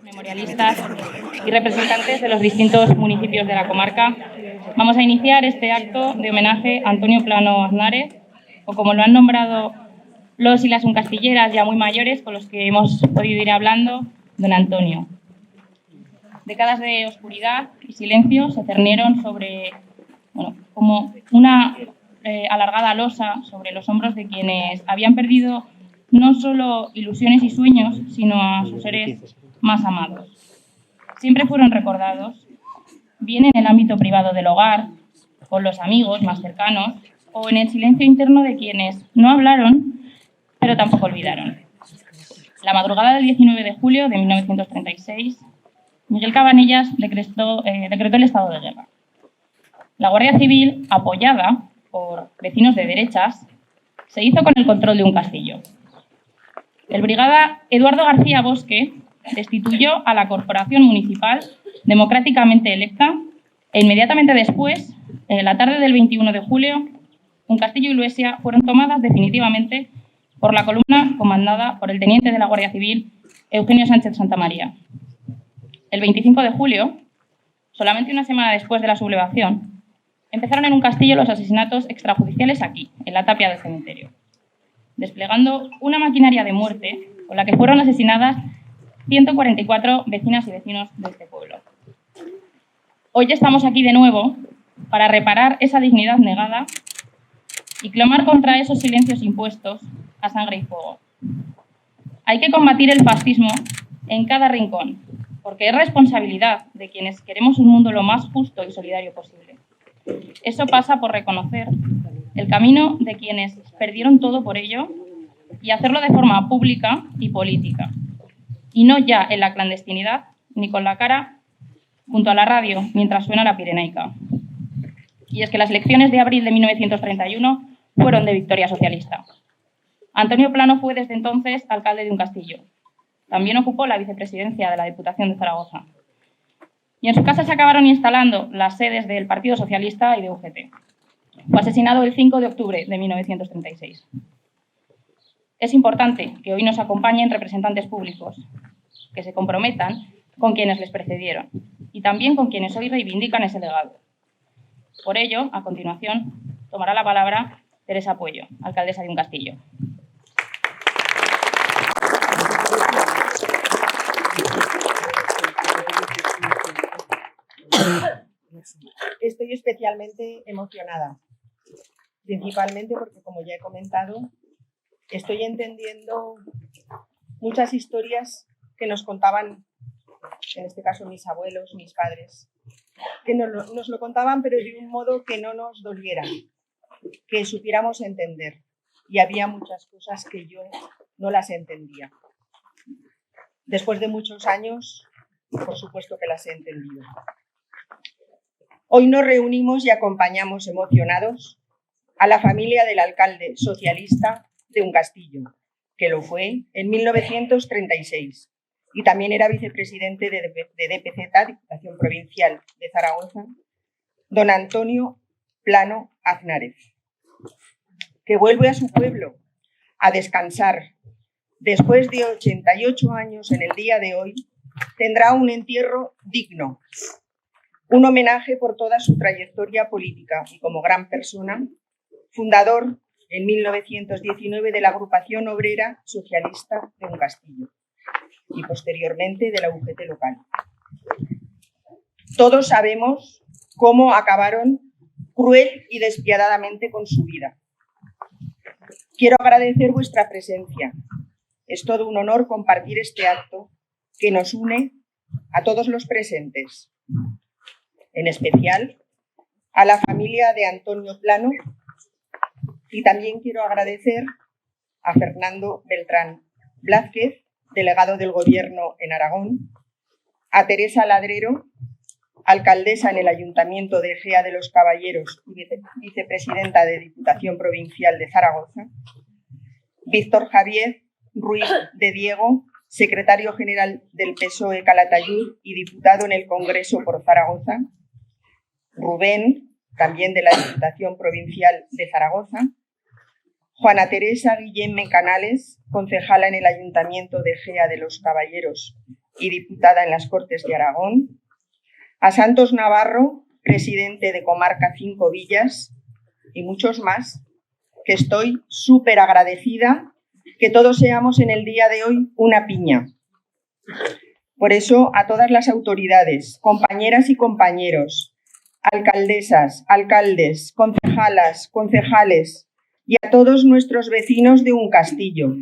memorialistas y representantes de los distintos municipios de la comarca, vamos a iniciar este acto de homenaje a Antonio Plano Aznárez, o como lo han nombrado los y las uncastilleras ya muy mayores con los que hemos podido ir hablando, don Antonio. Décadas de oscuridad y silencio se cernieron sobre, como una alargada losa sobre los hombros de quienes habían perdido no solo ilusiones y sueños, sino a sus seres más amados. Siempre fueron recordados, bien en el ámbito privado del hogar, con los amigos más cercanos, o en el silencio interno de quienes no hablaron, pero tampoco olvidaron. La madrugada del 19 de julio de 1936, Miguel Cabanillas decretó el estado de guerra. La Guardia Civil, apoyada por vecinos de derechas, se hizo con el control de un castillo. El brigada Eduardo García Bosque destituyó a la corporación municipal democráticamente electa e inmediatamente después, en la tarde del 21 de julio, un castillo y Luesia fueron tomadas definitivamente por la columna comandada por el teniente de la Guardia Civil, Eugenio Sánchez Santamaría. El 25 de julio, solamente una semana después de la sublevación, empezaron en un castillo los asesinatos extrajudiciales aquí, en la tapia del cementerio, desplegando una maquinaria de muerte con la que fueron asesinadas 144 vecinas y vecinos de este pueblo. Hoy estamos aquí de nuevo para reparar esa dignidad negada y clamar contra esos silencios impuestos a sangre y fuego. Hay que combatir el fascismo en cada rincón, porque es responsabilidad de quienes queremos un mundo lo más justo y solidario posible. Eso pasa por reconocer el camino de quienes perdieron todo por ello y hacerlo de forma pública y política, y no ya en la clandestinidad ni con la cara junto a la radio mientras suena la Pirenaica. Y es que las elecciones de abril de 1931 fueron de victoria socialista. Antonio Plano fue desde entonces alcalde de un castillo. También ocupó la vicepresidencia de la Diputación de Zaragoza. Y en su casa se acabaron instalando las sedes del Partido Socialista y de UGT. Fue asesinado el 5 de octubre de 1936. Es importante que hoy nos acompañen representantes públicos, que se comprometan con quienes les precedieron y también con quienes hoy reivindican ese legado. Por ello, a continuación, tomará la palabra Teresa Puello, alcaldesa de un castillo. Estoy especialmente emocionada, principalmente porque, como ya he comentado, estoy entendiendo muchas historias que nos contaban, en este caso mis abuelos, mis padres, que nos lo contaban, pero de un modo que no nos doliera, que supiéramos entender. Y había muchas cosas que yo no las entendía. Después de muchos años, por supuesto que las he entendido. Hoy nos reunimos y acompañamos emocionados a la familia del alcalde socialista de un castillo, que lo fue en 1936 y también era vicepresidente de DPZ, Diputación Provincial de Zaragoza, don Antonio Plano Aznárez, que vuelve a su pueblo a descansar. Después de 88 años en el día de hoy, tendrá un entierro digno, un homenaje por toda su trayectoria política y como gran persona, fundador en 1919 de la Agrupación Obrera Socialista de un castillo y posteriormente de la UGT local. Todos sabemos cómo acabaron cruel y despiadadamente con su vida. Quiero agradecer vuestra presencia. Es todo un honor compartir este acto que nos une a todos los presentes, en especial a la familia de Antonio Plano, y también quiero agradecer a Fernando Beltrán Blázquez, delegado del Gobierno en Aragón, a Teresa Ladrero, alcaldesa en el Ayuntamiento de Ejea de los Caballeros y vicepresidenta de Diputación Provincial de Zaragoza, Víctor Javier Ruiz de Diego, secretario general del PSOE Calatayud y diputado en el Congreso por Zaragoza, Rubén, también de la Diputación Provincial de Zaragoza, Juana Teresa Guillén Canales, concejala en el Ayuntamiento de Ejea de los Caballeros y diputada en las Cortes de Aragón, a Santos Navarro, presidente de Comarca Cinco Villas, y muchos más, que estoy súper agradecida que todos seamos en el día de hoy una piña. Por eso, a todas las autoridades, compañeras y compañeros, alcaldesas, alcaldes, concejalas, concejales y a todos nuestros vecinos de Uncastillo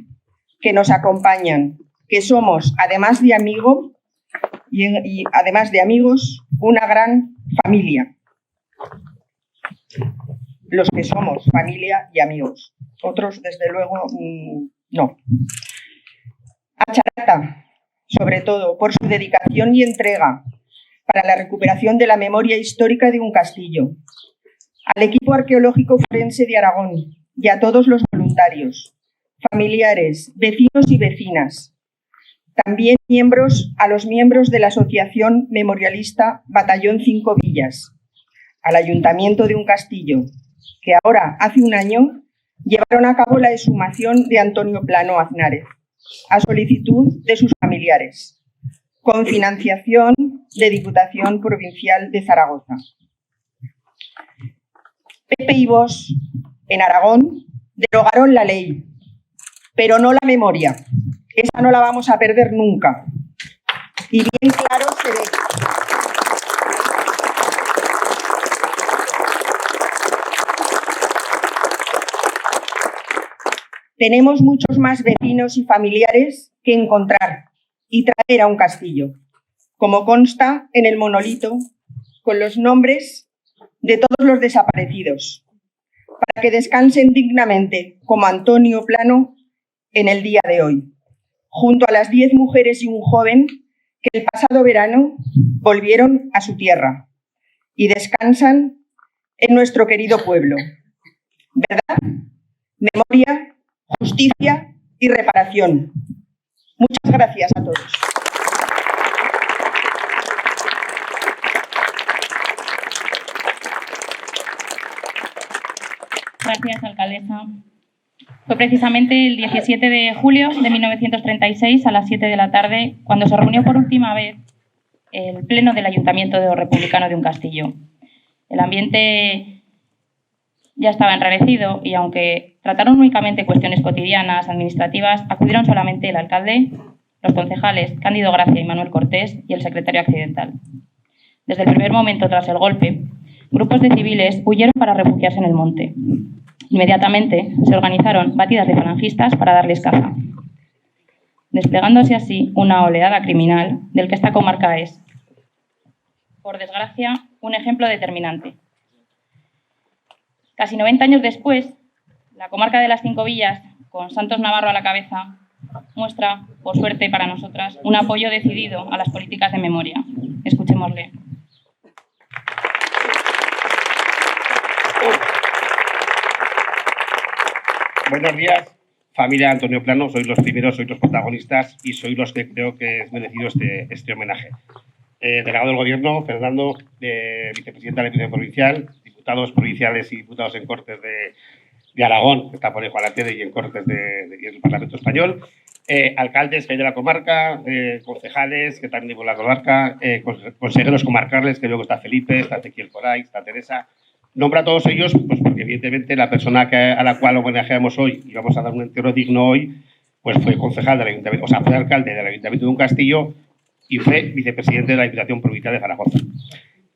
que nos acompañan, que somos, además de amigos, una gran familia. Los que somos familia y amigos. Otros, desde luego, no. A Charata, sobre todo, por su dedicación y entrega para la recuperación de la memoria histórica de Uncastillo. Al equipo arqueológico forense de Aragón y a todos los voluntarios, familiares, vecinos y vecinas. También a los miembros de la Asociación Memorialista Batallón Cinco Villas, al Ayuntamiento de Uncastillo, que ahora, hace un año, llevaron a cabo la exhumación de Antonio Plano Aznárez, a solicitud de sus familiares, con financiación de Diputación Provincial de Zaragoza. Pepe y Vox, en Aragón, derogaron la ley, pero no la memoria. Esa no la vamos a perder nunca. Y bien claro se ve. Tenemos muchos más vecinos y familiares que encontrar y traer a Uncastillo, como consta en el monolito con los nombres de todos los desaparecidos, para que descansen dignamente como Antonio Plano en el día de hoy, junto a las 10 mujeres y un joven que el pasado verano volvieron a su tierra y descansan en nuestro querido pueblo. ¿Verdad? Memoria, justicia y reparación. Muchas gracias a todos. Gracias, alcaldesa. Fue precisamente el 17 de julio de 1936 a las 7 de la tarde cuando se reunió por última vez el Pleno del Ayuntamiento Republicano de Uncastillo. El ambiente ya estaba enrarecido y aunque trataron únicamente cuestiones cotidianas, administrativas, acudieron solamente el alcalde, los concejales Cándido Gracia y Manuel Cortés y el secretario accidental. Desde el primer momento tras el golpe, grupos de civiles huyeron para refugiarse en el monte. Inmediatamente se organizaron batidas de falangistas para darles caza, desplegándose así una oleada criminal del que esta comarca es, por desgracia, un ejemplo determinante. Casi 90 años después, la comarca de las Cinco Villas, con Santos Navarro a la cabeza, muestra, por suerte para nosotras, un apoyo decidido a las políticas de memoria. Escuchémosle. Buenos días, familia Antonio Plano. Sois los primeros, sois los protagonistas y sois los que creo que es merecido este homenaje. Delegado del Gobierno, Fernando, vicepresidenta de la Diputación Provincial, diputados provinciales y diputados en Cortes de Aragón, que está por ahí Juan Latede, y en Cortes del Parlamento Español, alcaldes que hay de la comarca, concejales que también de la comarca, consejeros comarcales, que luego está Felipe, está Ezequiel por ahí, está Teresa. Nombro a todos ellos, pues porque evidentemente la persona a la cual homenajeamos hoy y vamos a dar un entierro digno hoy, pues fue concejal del Ayuntamiento, o sea, fue alcalde del Ayuntamiento de Uncastillo y fue vicepresidente de la Diputación Provincial de Zaragoza.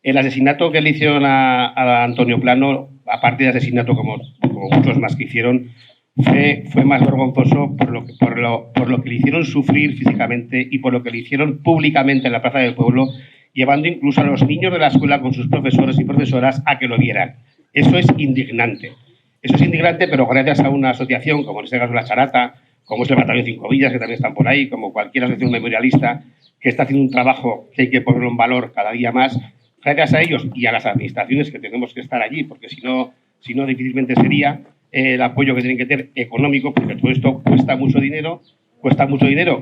El asesinato que le hicieron a Antonio Plano, aparte de asesinato como muchos más que hicieron, fue más vergonzoso por lo que le hicieron sufrir físicamente y por lo que le hicieron públicamente en la plaza del pueblo, llevando incluso a los niños de la escuela con sus profesores y profesoras a que lo vieran. Eso es indignante. Eso es indignante, pero gracias a una asociación, como en este caso la Charata, como es el Batallón Cinco Villas, que también están por ahí, como cualquier asociación memorialista, que está haciendo un trabajo que hay que ponerlo en valor cada día más, gracias a ellos y a las administraciones que tenemos que estar allí, porque si no difícilmente sería el apoyo que tienen que tener económico, porque todo esto cuesta mucho dinero,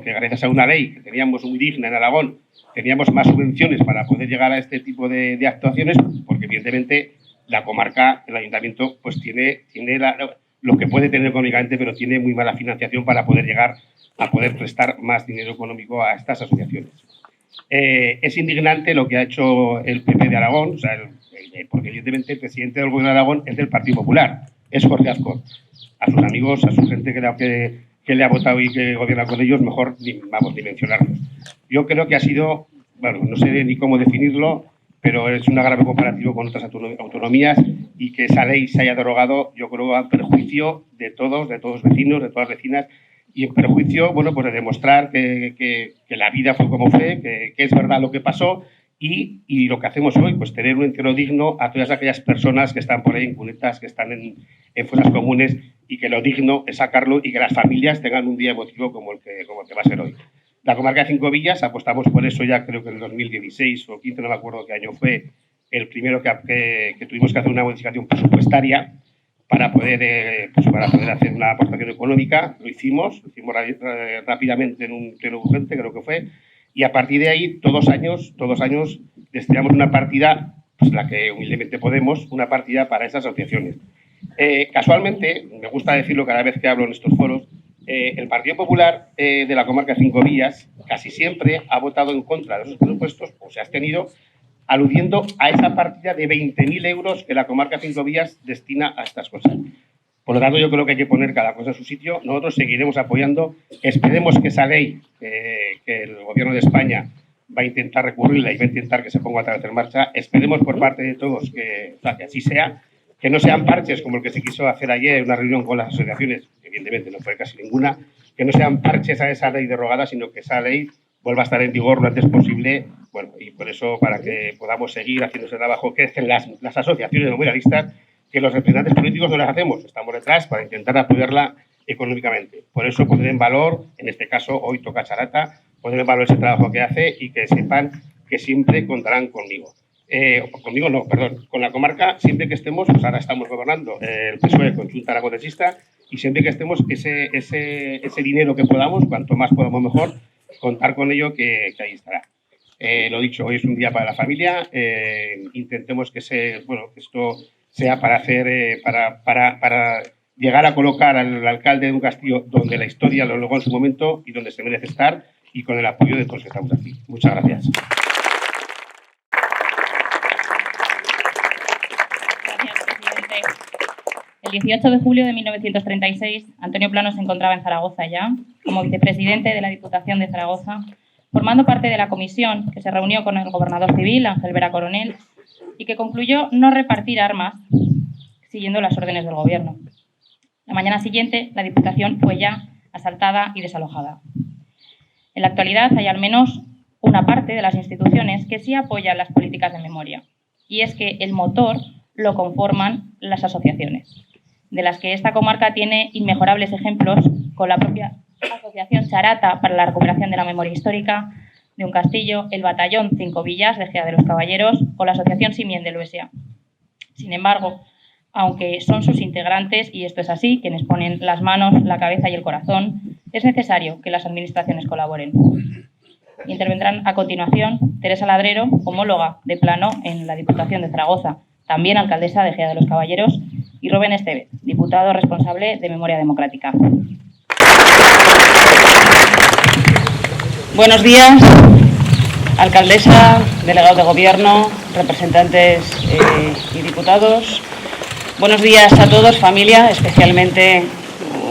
que gracias a una ley que teníamos muy digna en Aragón, teníamos más subvenciones para poder llegar a este tipo de actuaciones, porque evidentemente la comarca, el ayuntamiento, pues tiene lo que puede tener económicamente, pero tiene muy mala financiación para poder llegar a poder prestar más dinero económico a estas asociaciones. Es indignante lo que ha hecho el PP de Aragón, o sea, porque evidentemente el presidente del Gobierno de Aragón es del Partido Popular, es Jorge Azcón. A sus amigos, a su gente que le ha votado y que gobierna con ellos, mejor ni mencionarlos. Yo creo que ha sido, bueno, no sé ni cómo definirlo, pero es un grave comparativo con otras autonomías, y que esa ley se haya derogado, yo creo, a perjuicio de todos los vecinos, de todas las vecinas, y en perjuicio, bueno, pues de demostrar que la vida fue como fue, que es verdad lo que pasó, y lo que hacemos hoy, pues tener un entierro digno a todas aquellas personas que están por ahí en cunetas, que están en fosas comunes, y que lo digno es sacarlo y que las familias tengan un día emotivo como el que va a ser hoy. La comarca de Cinco Villas, apostamos por eso ya, creo que en el 2016 o 15, no me acuerdo qué año fue, el primero que tuvimos que hacer una modificación presupuestaria para poder hacer una aportación económica. Lo hicimos rápidamente en un pleno urgente, creo que fue, y a partir de ahí, todos los años destinamos una partida, pues la que humildemente podemos, una partida para esas asociaciones. Casualmente, me gusta decirlo cada vez que hablo en estos foros, el Partido Popular de la comarca de Cinco Villas casi siempre ha votado en contra de esos presupuestos, o se ha abstenido, aludiendo a esa partida de 20.000 euros que la comarca de Cinco Villas destina a estas cosas. Por lo tanto, yo creo que hay que poner cada cosa en su sitio. Nosotros seguiremos apoyando. Esperemos que esa ley que el Gobierno de España va a intentar recurrirla y va a intentar que se ponga otra vez en marcha, esperemos por parte de todos que así sea, que no sean parches como el que se quiso hacer ayer en una reunión con las asociaciones, evidentemente no fue casi ninguna, que no sean parches a esa ley derogada, sino que esa ley vuelva a estar en vigor lo antes posible. Bueno, y por eso, para que podamos seguir haciendo ese trabajo que hacen las asociaciones memorialistas, que los representantes políticos no las hacemos, estamos detrás para intentar apoyarla económicamente. Por eso poner en valor, en este caso hoy toca Charata, poner en valor ese trabajo que hace y que sepan que siempre contarán conmigo. Conmigo no, perdón, con la comarca, siempre que estemos, pues ahora estamos gobernando el PSOE con Junta Aragonesista, y siempre que estemos, ese dinero que podamos, cuanto más podamos mejor, contar con ello, que ahí estará. Lo dicho, hoy es un día para la familia, intentemos que esto sea para hacer, para llegar a colocar al alcalde de un castillo donde la historia lo logró en su momento y donde se merece estar, y con el apoyo de todos que estamos aquí. Muchas gracias. El 18 de julio de 1936, Antonio Plano se encontraba en Zaragoza ya, como vicepresidente de la Diputación de Zaragoza, formando parte de la comisión que se reunió con el gobernador civil, Ángel Vera Coronel, y que concluyó no repartir armas siguiendo las órdenes del gobierno. La mañana siguiente, la Diputación fue ya asaltada y desalojada. En la actualidad hay al menos una parte de las instituciones que sí apoyan las políticas de memoria, y es que el motor lo conforman las asociaciones, de las que esta comarca tiene inmejorables ejemplos, con la propia Asociación Charata para la recuperación de la memoria histórica de un castillo, el Batallón Cinco Villas de Ejea de los Caballeros o la Asociación Simien de Luesia. Sin embargo, aunque son sus integrantes, y esto es así, quienes ponen las manos, la cabeza y el corazón, es necesario que las administraciones colaboren. Intervendrán a continuación Teresa Ladrero, homóloga de Plano en la Diputación de Zaragoza, también alcaldesa de Ejea de los Caballeros, y Rubén Estevez, diputado responsable de Memoria Democrática. Buenos días, alcaldesa, delegado de Gobierno, representantes y diputados. Buenos días a todos, familia, especialmente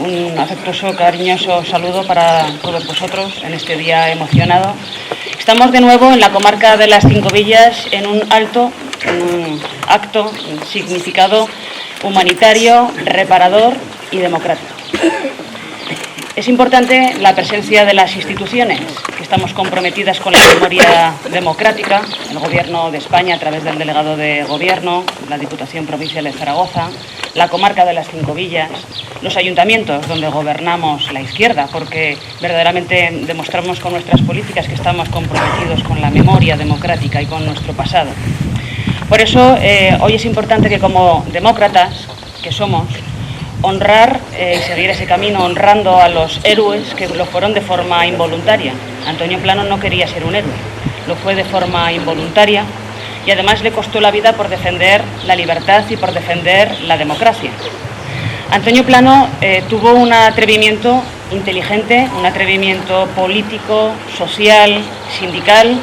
un afectuoso, cariñoso saludo para todos vosotros en este día emocionado. Estamos de nuevo en la comarca de las Cinco Villas en un acto, un significado humanitario, reparador y democrático. Es importante la presencia de las instituciones, que estamos comprometidas con la memoria democrática, el Gobierno de España a través del delegado de Gobierno, la Diputación Provincial de Zaragoza, la comarca de las Cinco Villas, los ayuntamientos donde gobernamos la izquierda, porque verdaderamente demostramos con nuestras políticas que estamos comprometidos con la memoria democrática y con nuestro pasado. Por eso, hoy es importante que como demócratas que somos, honrar y seguir ese camino honrando a los héroes que lo fueron de forma involuntaria. Antonio Plano no quería ser un héroe, lo fue de forma involuntaria y además le costó la vida por defender la libertad y por defender la democracia. Antonio Plano tuvo un atrevimiento inteligente, un atrevimiento político, social, sindical.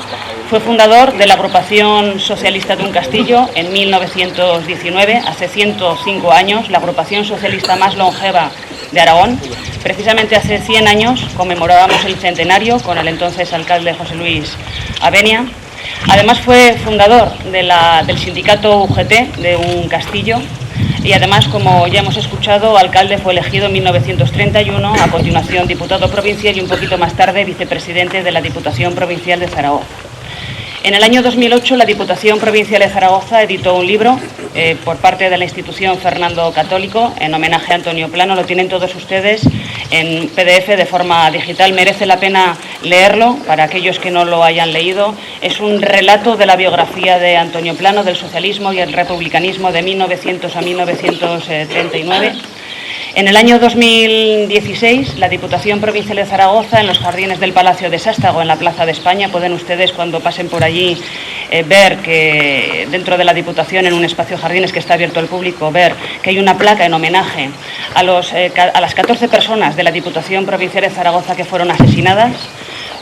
Fue fundador de la agrupación socialista de un Castillo en 1919, hace 105 años, la agrupación socialista más longeva de Aragón. Precisamente hace 100 años conmemorábamos el centenario con el entonces alcalde José Luis Avenia. Además fue fundador del sindicato UGT de un Castillo y además, como ya hemos escuchado, alcalde fue elegido en 1931, a continuación diputado provincial y un poquito más tarde vicepresidente de la Diputación Provincial de Zaragoza. En el año 2008 la Diputación Provincial de Zaragoza editó un libro por parte de la institución Fernando Católico en homenaje a Antonio Plano. Lo tienen todos ustedes en PDF de forma digital. Merece la pena leerlo para aquellos que no lo hayan leído. Es un relato de la biografía de Antonio Plano, del socialismo y el republicanismo de 1900 a 1939. En el año 2016, la Diputación Provincial de Zaragoza, en los jardines del Palacio de Sástago, en la Plaza de España, pueden ustedes, cuando pasen por allí, ver que dentro de la Diputación, en un espacio de jardines que está abierto al público, ver que hay una placa en homenaje a las 14 personas de la Diputación Provincial de Zaragoza que fueron asesinadas.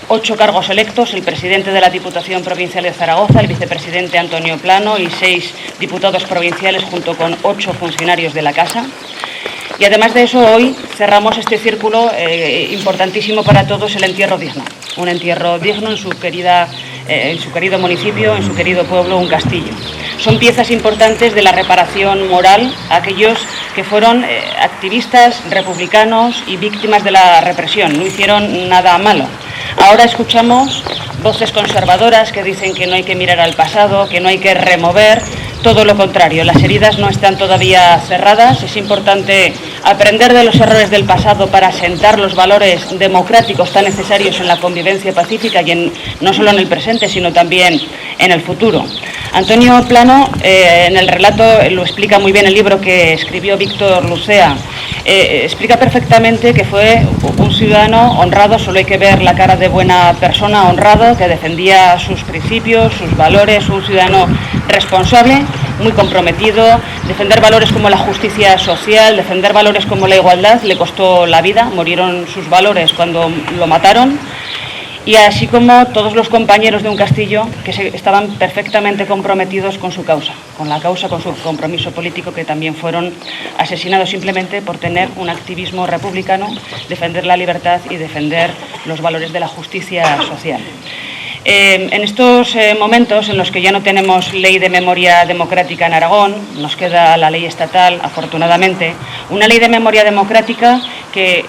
8 cargos electos, el presidente de la Diputación Provincial de Zaragoza, el vicepresidente Antonio Plano y 6 diputados provinciales junto con 8 funcionarios de la Casa. Y además de eso, hoy cerramos este círculo importantísimo para todos, el entierro digno. Un entierro digno en su querido municipio, en su querido pueblo, un Castillo. Son piezas importantes de la reparación moral a aquellos que fueron activistas republicanos y víctimas de la represión. No hicieron nada malo. Ahora escuchamos voces conservadoras que dicen que no hay que mirar al pasado, que no hay que remover. Todo lo contrario, las heridas no están todavía cerradas. Es importante aprender de los errores del pasado para asentar los valores democráticos tan necesarios en la convivencia pacífica y no solo en el presente, sino también en el futuro. Antonio Plano, en el relato, lo explica muy bien el libro que escribió Víctor Lucea, explica perfectamente que fue un ciudadano honrado. Solo hay que ver la cara de buena persona, honrado, que defendía sus principios, sus valores, un ciudadano responsable, muy comprometido. Defender valores como la justicia social, defender valores como la igualdad, le costó la vida. Murieron sus valores cuando lo mataron. Y así como todos los compañeros de un Castillo que estaban perfectamente comprometidos con su causa, con su compromiso político, que también fueron asesinados simplemente por tener un activismo republicano, defender la libertad y defender los valores de la justicia social. En estos momentos en los que ya no tenemos ley de memoria democrática en Aragón, nos queda la ley estatal, afortunadamente, una ley de memoria democrática que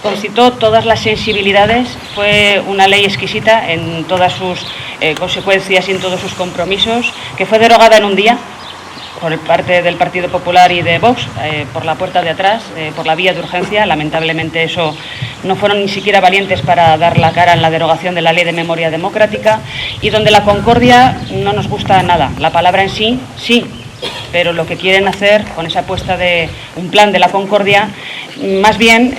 concitó todas las sensibilidades. Fue una ley exquisita en todas sus consecuencias y en todos sus compromisos, que fue derogada en un día por parte del Partido Popular y de Vox, por la puerta de atrás, por la vía de urgencia. Lamentablemente eso no fueron ni siquiera valientes para dar la cara en la derogación de la Ley de Memoria Democrática, y donde la concordia no nos gusta nada. La palabra en sí, sí, pero lo que quieren hacer con esa apuesta de un plan de la concordia, más bien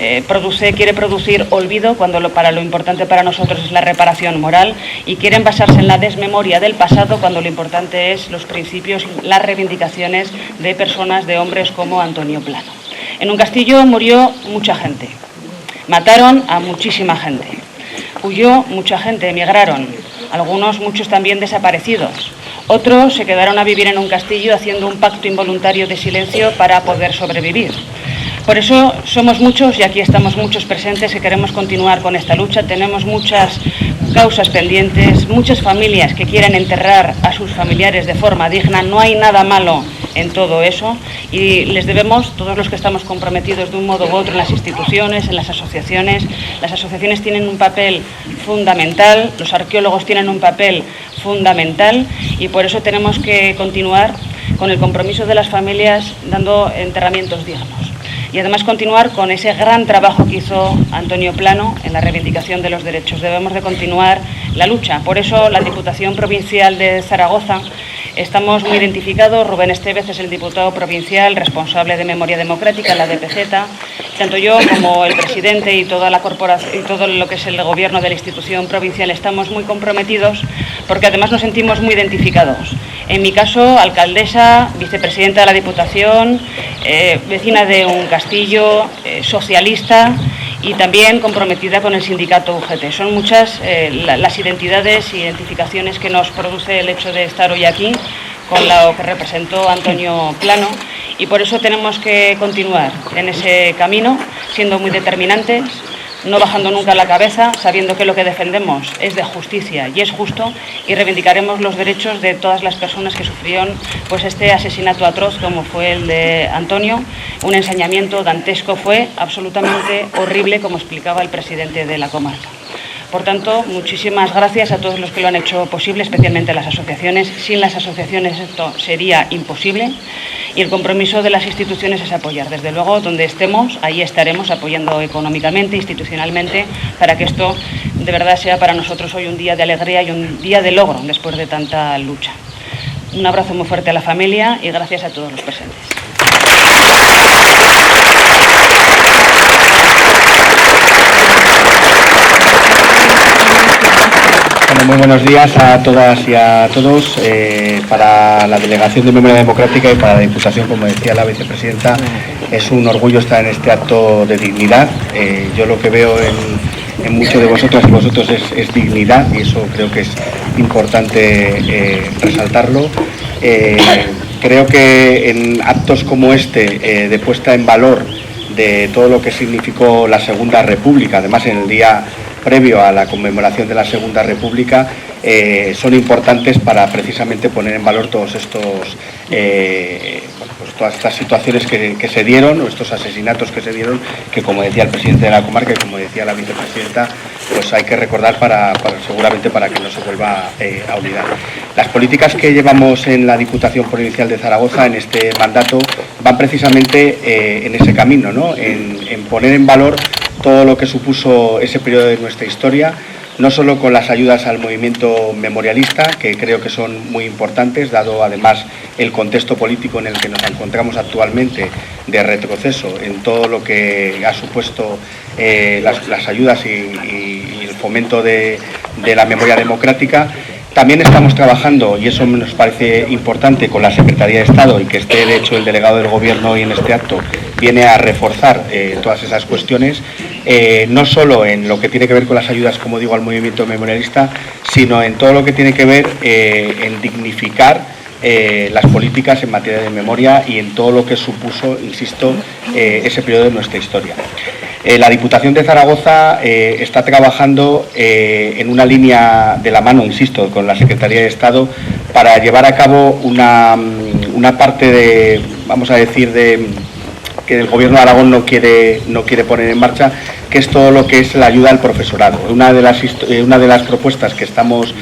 quiere producir olvido, cuando lo importante para nosotros es la reparación moral, y quieren basarse en la desmemoria del pasado, cuando lo importante es los principios, las reivindicaciones de personas, de hombres como Antonio Plano. En un Castillo murió mucha gente, mataron a muchísima gente, huyó mucha gente, emigraron, muchos también desaparecidos. Otros se quedaron a vivir en un Castillo haciendo un pacto involuntario de silencio para poder sobrevivir. Por eso somos muchos, y aquí estamos muchos presentes, que queremos continuar con esta lucha. Tenemos muchas causas pendientes, muchas familias que quieren enterrar a sus familiares de forma digna. No hay nada malo en todo eso, y les debemos, todos los que estamos comprometidos de un modo u otro en las instituciones, en las asociaciones. Las asociaciones tienen un papel fundamental, los arqueólogos tienen un papel fundamental, y por eso tenemos que continuar con el compromiso de las familias dando enterramientos dignos. Y además continuar con ese gran trabajo que hizo Antonio Plano en la reivindicación de los derechos. Debemos de continuar la lucha. Por eso la Diputación Provincial de Zaragoza estamos muy identificados. Rubén Estevez es el diputado provincial responsable de Memoria Democrática en la DPZ. Tanto yo como el presidente y toda la corporación y todo lo que es el gobierno de la institución provincial estamos muy comprometidos, porque además nos sentimos muy identificados. En mi caso, alcaldesa, vicepresidenta de la Diputación, vecina de un castillo, socialista y también comprometida con el sindicato UGT. Son muchas las identidades y identificaciones que nos produce el hecho de estar hoy aquí con lo que representó Antonio Plano, y por eso tenemos que continuar en ese camino, siendo muy determinantes, no bajando nunca la cabeza, sabiendo que lo que defendemos es de justicia y es justo, y reivindicaremos los derechos de todas las personas que sufrieron pues este asesinato atroz como fue el de Antonio, un ensañamiento dantesco, fue absolutamente horrible, como explicaba el presidente de la comarca. Por tanto, muchísimas gracias a todos los que lo han hecho posible, especialmente las asociaciones. Sin las asociaciones esto sería imposible, y el compromiso de las instituciones es apoyar. Desde luego, donde estemos, ahí estaremos apoyando económicamente, institucionalmente, para que esto de verdad sea para nosotros hoy un día de alegría y un día de logro después de tanta lucha. Un abrazo muy fuerte a la familia y gracias a todos los presentes. Bueno, muy buenos días a todas y a todos. Para la Delegación de Memoria Democrática y para la Diputación, como decía la vicepresidenta, es un orgullo estar en este acto de dignidad. Yo lo que veo en muchos de vosotras y vosotros es dignidad, y eso creo que es importante resaltarlo. Creo que en actos como este, de puesta en valor de todo lo que significó la Segunda República, además en el día previo a la conmemoración de la Segunda República, son importantes para precisamente poner en valor todos estos, todas estas situaciones que se dieron, o estos asesinatos que se dieron, que como decía el presidente de la comarca y como decía la vicepresidenta, pues hay que recordar seguramente para que no se vuelva a olvidar. Las políticas que llevamos en la Diputación Provincial de Zaragoza en este mandato van precisamente en ese camino, ¿no? En poner en valor todo lo que supuso ese periodo de nuestra historia, no solo con las ayudas al movimiento memorialista, que creo que son muy importantes, dado además el contexto político en el que nos encontramos actualmente, de retroceso en todo lo que ha supuesto las ayudas y el fomento de la memoria democrática. También estamos trabajando, y eso nos parece importante, con la Secretaría de Estado, y que esté de hecho el delegado del Gobierno hoy en este acto viene a reforzar todas esas cuestiones, no solo en lo que tiene que ver con las ayudas, como digo, al movimiento memorialista, sino en todo lo que tiene que ver en dignificar las políticas en materia de memoria y en todo lo que supuso, insisto, ese periodo de nuestra historia. La Diputación de Zaragoza está trabajando en una línea de la mano, insisto, con la Secretaría de Estado, para llevar a cabo una parte de, vamos a decir, que el Gobierno de Aragón no quiere poner en marcha, que es todo lo que es la ayuda al profesorado. Una de las propuestas que estamos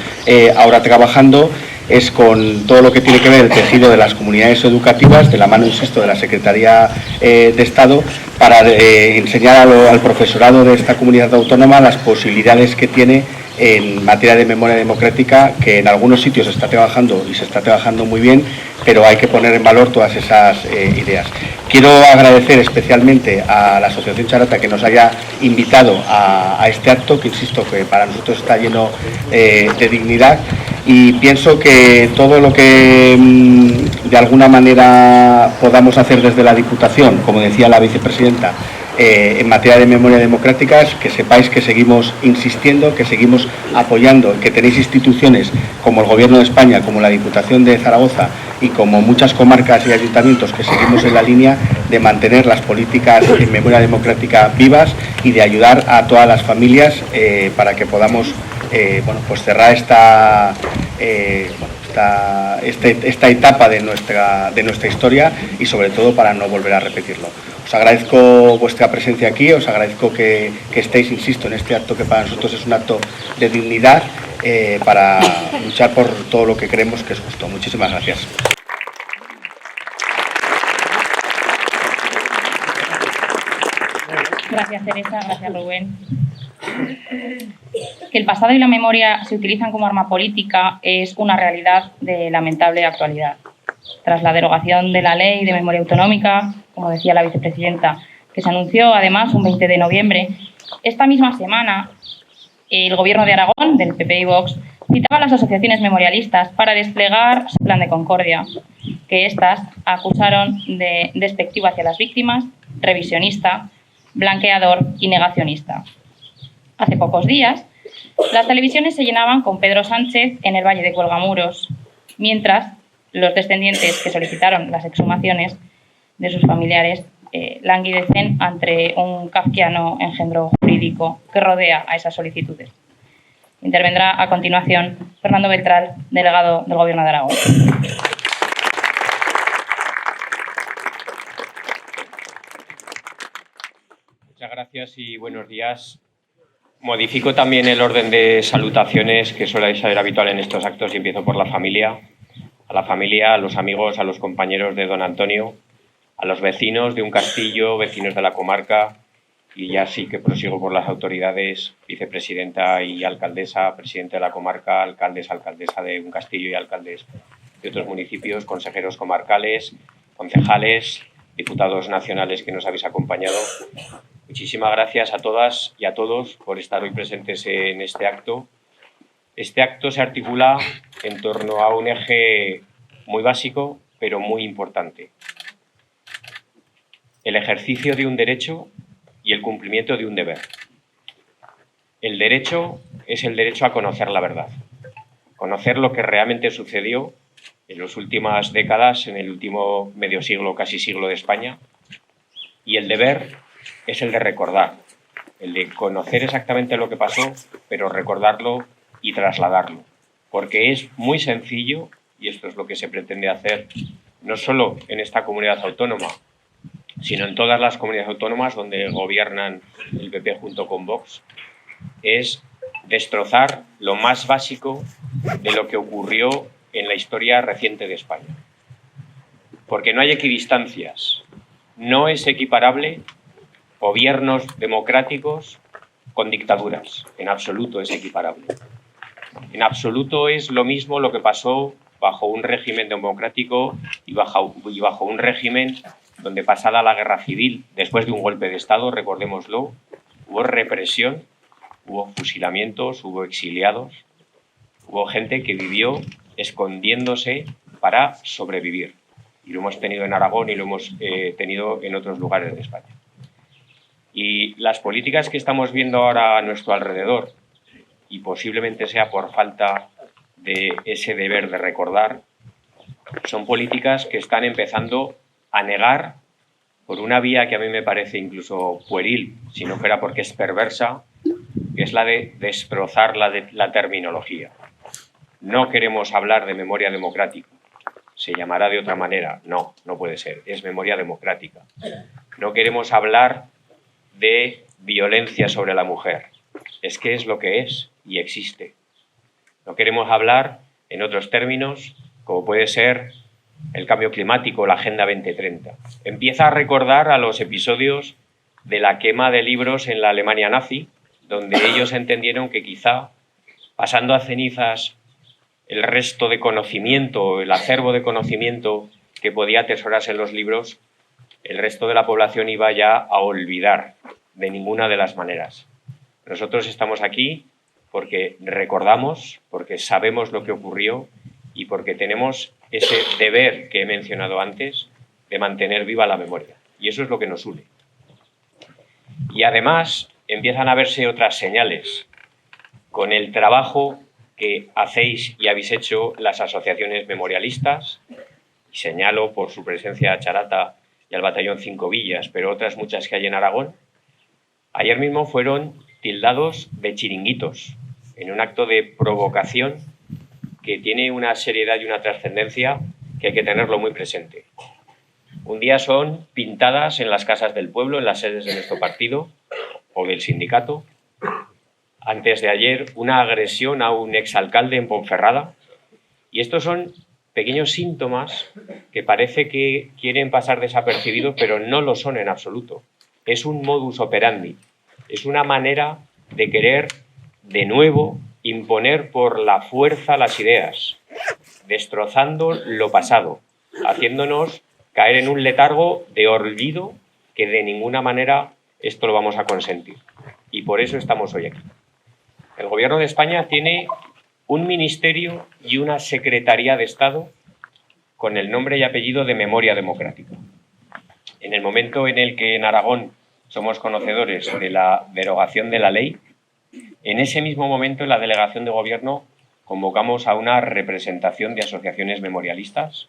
ahora trabajando es con todo lo que tiene que ver el tejido de las comunidades educativas, de la mano, insisto, de la Secretaría de Estado, para enseñar al profesorado de esta comunidad autónoma las posibilidades que tiene en materia de memoria democrática, que en algunos sitios se está trabajando y se está trabajando muy bien, pero hay que poner en valor todas esas ideas. Quiero agradecer especialmente a la Asociación Charata que nos haya invitado a este acto, que insisto que para nosotros está lleno de dignidad, y pienso que todo lo que de alguna manera podamos hacer desde la Diputación, como decía la vicepresidenta, en materia de memoria democrática, que sepáis que seguimos insistiendo, que seguimos apoyando, que tenéis instituciones como el Gobierno de España, como la Diputación de Zaragoza y como muchas comarcas y ayuntamientos, que seguimos en la línea de mantener las políticas en memoria democrática vivas y de ayudar a todas las familias para que podamos pues cerrar esta etapa de nuestra historia, y sobre todo para no volver a repetirlo. Os agradezco vuestra presencia aquí, os agradezco que estéis, insisto, en este acto que para nosotros es un acto de dignidad, para luchar por todo lo que creemos que es justo. Muchísimas gracias. Gracias, Teresa. Gracias, Rubén. Que el pasado y la memoria se utilizan como arma política es una realidad de lamentable actualidad. Tras la derogación de la Ley de Memoria Autonómica, como decía la vicepresidenta, que se anunció además un 20 de noviembre, esta misma semana el Gobierno de Aragón, del PP y Vox, citaba a las asociaciones memorialistas para desplegar su plan de concordia. que éstas acusaron de despectivo hacia las víctimas, revisionista, blanqueador y negacionista. Hace pocos días, las televisiones se llenaban con Pedro Sánchez en el Valle de Cuelgamuros, mientras los descendientes que solicitaron las exhumaciones de sus familiares languidecen ante un kafkiano engendro jurídico que rodea a esas solicitudes. Intervendrá a continuación Fernando Beltrán, delegado del Gobierno de Aragón. Muchas gracias y buenos días. Modifico también el orden de salutaciones que suele ser habitual en estos actos y empiezo por la familia. A la familia, a los amigos, a los compañeros de don Antonio, a los vecinos de un castillo, vecinos de la comarca, y ya sí que prosigo por las autoridades, vicepresidenta y alcaldesa, presidente de la comarca, alcaldes, alcaldesa de un castillo y alcaldes de otros municipios, consejeros comarcales, concejales, diputados nacionales que nos habéis acompañado. Muchísimas gracias a todas y a todos por estar hoy presentes en este acto. Este acto se articula en torno a un eje muy básico, pero muy importante. El ejercicio de un derecho y el cumplimiento de un deber. El derecho es el derecho a conocer la verdad, conocer lo que realmente sucedió en las últimas décadas, en el último medio siglo, casi siglo de España, y el deber es el de recordar, el de conocer exactamente lo que pasó, pero recordarlo y trasladarlo, porque es muy sencillo, y esto es lo que se pretende hacer, no solo en esta comunidad autónoma, sino en todas las comunidades autónomas donde gobiernan el PP junto con Vox, es destrozar lo más básico de lo que ocurrió en la historia reciente de España. Porque no hay equidistancias, no es equiparable gobiernos democráticos con dictaduras, en absoluto es equiparable. En absoluto es lo mismo lo que pasó bajo un régimen democrático y bajo un régimen donde, pasada la guerra civil, después de un golpe de Estado, recordémoslo, hubo represión, hubo fusilamientos, hubo exiliados, hubo gente que vivió escondiéndose para sobrevivir. Y lo hemos tenido en Aragón y lo hemos tenido en otros lugares de España. Y las políticas que estamos viendo ahora a nuestro alrededor, y posiblemente sea por falta de ese deber de recordar, son políticas que están empezando a negar por una vía que a mí me parece incluso pueril, si no fuera porque es perversa, que es la de destrozar la terminología. No queremos hablar de memoria democrática. ¿Se llamará de otra manera? No, no puede ser. Es memoria democrática. No queremos hablar de violencia sobre la mujer. Es que es lo que es y existe. No queremos hablar en otros términos, como puede ser el cambio climático, la Agenda 2030. Empieza a recordar a los episodios de la quema de libros en la Alemania nazi, donde ellos entendieron que quizá, pasando a cenizas el resto de conocimiento, el acervo de conocimiento que podía atesorarse en los libros, el resto de la población iba ya a olvidar de ninguna de las maneras. Nosotros estamos aquí porque recordamos, porque sabemos lo que ocurrió y porque tenemos ese deber que he mencionado antes de mantener viva la memoria. Y eso es lo que nos une. Y además empiezan a verse otras señales con el trabajo que hacéis y habéis hecho las asociaciones memorialistas, y señalo por su presencia a Charata y al Batallón 5 Villas, pero otras muchas que hay en Aragón. Ayer mismo fueron tildados de chiringuitos en un acto de provocación que tiene una seriedad y una trascendencia que hay que tenerlo muy presente. Un día son pintadas en las casas del pueblo, en las sedes de nuestro partido o del sindicato. Antes de ayer, una agresión a un exalcalde en Ponferrada. Y estos son pequeños síntomas que parece que quieren pasar desapercibidos, pero no lo son en absoluto. Es un modus operandi, es una manera de querer de nuevo imponer por la fuerza las ideas, destrozando lo pasado, haciéndonos caer en un letargo de olvido que de ninguna manera esto lo vamos a consentir. Y por eso estamos hoy aquí. El Gobierno de España tiene un ministerio y una Secretaría de Estado con el nombre y apellido de Memoria Democrática. En el momento en el que en Aragón somos conocedores de la derogación de la ley, en ese mismo momento en la delegación de gobierno convocamos a una representación de asociaciones memorialistas.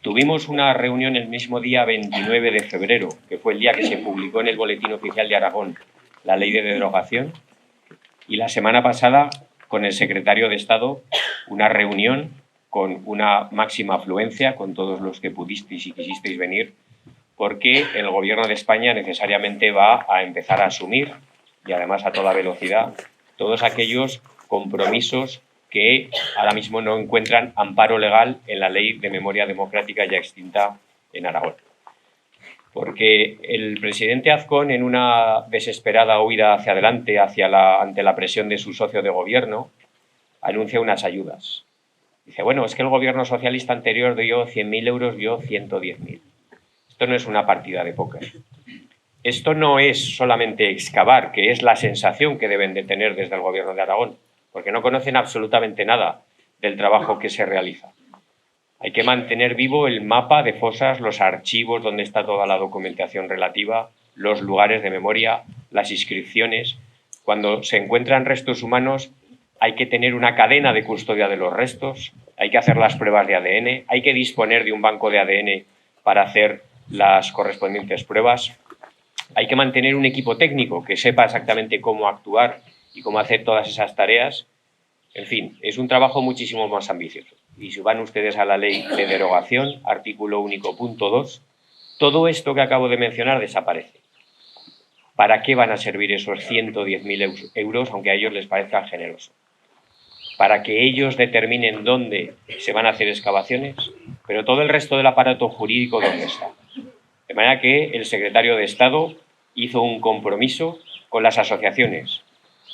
Tuvimos una reunión el mismo día 29 de febrero, que fue el día que se publicó en el Boletín Oficial de Aragón la ley de derogación, y la semana pasada con el secretario de Estado una reunión con una máxima afluencia, con todos los que pudisteis y quisisteis venir, porque el Gobierno de España necesariamente va a empezar a asumir, y además a toda velocidad, todos aquellos compromisos que ahora mismo no encuentran amparo legal en la Ley de Memoria Democrática ya extinta en Aragón. Porque el presidente Azcón, en una desesperada huida hacia adelante ante la presión de su socio de gobierno, anuncia unas ayudas. Dice, bueno, es que el gobierno socialista anterior dio 100.000 euros, dio 110.000. Esto no es una partida de póker. Esto no es solamente excavar, que es la sensación que deben de tener desde el Gobierno de Aragón, porque no conocen absolutamente nada del trabajo que se realiza. Hay que mantener vivo el mapa de fosas, los archivos donde está toda la documentación relativa, los lugares de memoria, las inscripciones. Cuando se encuentran restos humanos, hay que tener una cadena de custodia de los restos, hay que hacer las pruebas de ADN, hay que disponer de un banco de ADN para hacer las correspondientes pruebas. Hay que mantener un equipo técnico que sepa exactamente cómo actuar y cómo hacer todas esas tareas. En fin, es un trabajo muchísimo más ambicioso. Y si van ustedes a la ley de derogación, artículo único, punto 2, todo esto que acabo de mencionar desaparece. ¿Para qué van a servir esos 110.000 euros, aunque a ellos les parezca generoso? Para que ellos determinen dónde se van a hacer excavaciones, pero todo el resto del aparato jurídico, ¿dónde está? De manera que el secretario de Estado hizo un compromiso con las asociaciones,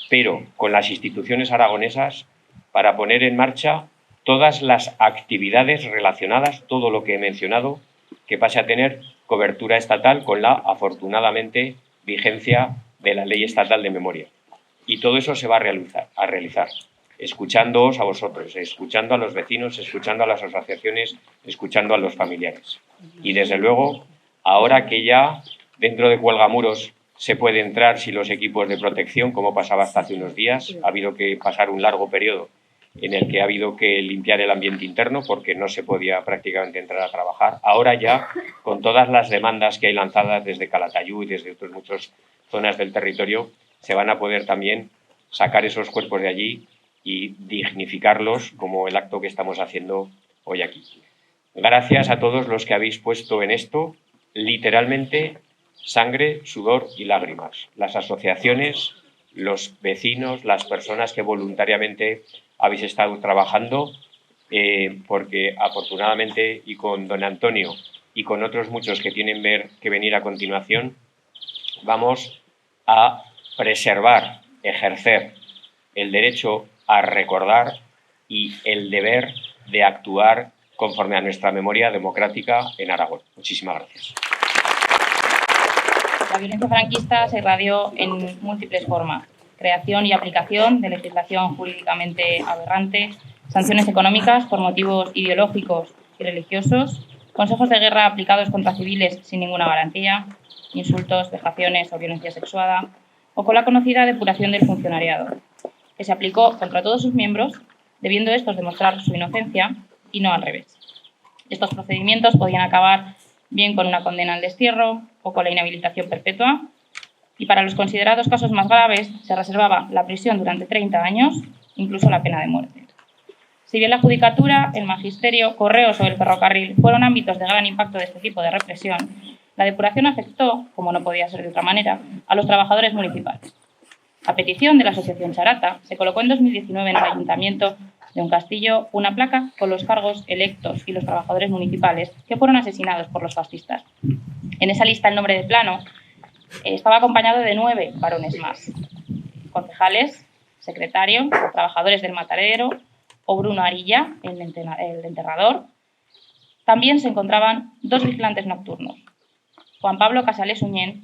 pero con las instituciones aragonesas, para poner en marcha todas las actividades relacionadas, todo lo que he mencionado, que pase a tener cobertura estatal con la, afortunadamente, vigencia de la Ley Estatal de Memoria. Y todo eso se va a realizar escuchándoos a vosotros, escuchando a los vecinos, escuchando a las asociaciones, escuchando a los familiares. Y desde luego, ahora que ya dentro de Cuelgamuros se puede entrar sin los equipos de protección, como pasaba hasta hace unos días, ha habido que pasar un largo periodo en el que ha habido que limpiar el ambiente interno porque no se podía prácticamente entrar a trabajar. Ahora ya, con todas las demandas que hay lanzadas desde Calatayud y desde otras muchas zonas del territorio, se van a poder también sacar esos cuerpos de allí y dignificarlos como el acto que estamos haciendo hoy aquí. Gracias a todos los que habéis puesto en esto, literalmente, sangre, sudor y lágrimas. Las asociaciones, los vecinos, las personas que voluntariamente habéis estado trabajando, porque afortunadamente, y con don Antonio y con otros muchos que tienen que venir a continuación, vamos a preservar, ejercer el derecho a recordar y el deber de actuar conforme a nuestra memoria democrática en Aragón. Muchísimas gracias. La violencia franquista se irradió en múltiples formas: creación y aplicación de legislación jurídicamente aberrante, sanciones económicas por motivos ideológicos y religiosos, consejos de guerra aplicados contra civiles sin ninguna garantía, insultos, vejaciones o violencia sexuada, o con la conocida depuración del funcionariado, que se aplicó contra todos sus miembros, debiendo estos demostrar su inocencia y no al revés. Estos procedimientos podían acabar bien con una condena al destierro o con la inhabilitación perpetua, y para los considerados casos más graves se reservaba la prisión durante 30 años, incluso la pena de muerte. Si bien la judicatura, el magisterio, correos o el ferrocarril fueron ámbitos de gran impacto de este tipo de represión, la depuración afectó, como no podía ser de otra manera, a los trabajadores municipales. A petición de la Asociación Charata, se colocó en 2019 en el Ayuntamiento de Un Castillo una placa con los cargos electos y los trabajadores municipales que fueron asesinados por los fascistas. En esa lista el nombre de Plano estaba acompañado de 9 varones más: concejales, secretario, trabajadores del matadero o Bruno Arilla, el enterrador. También se encontraban 2 vigilantes nocturnos: Juan Pablo Casales Uñén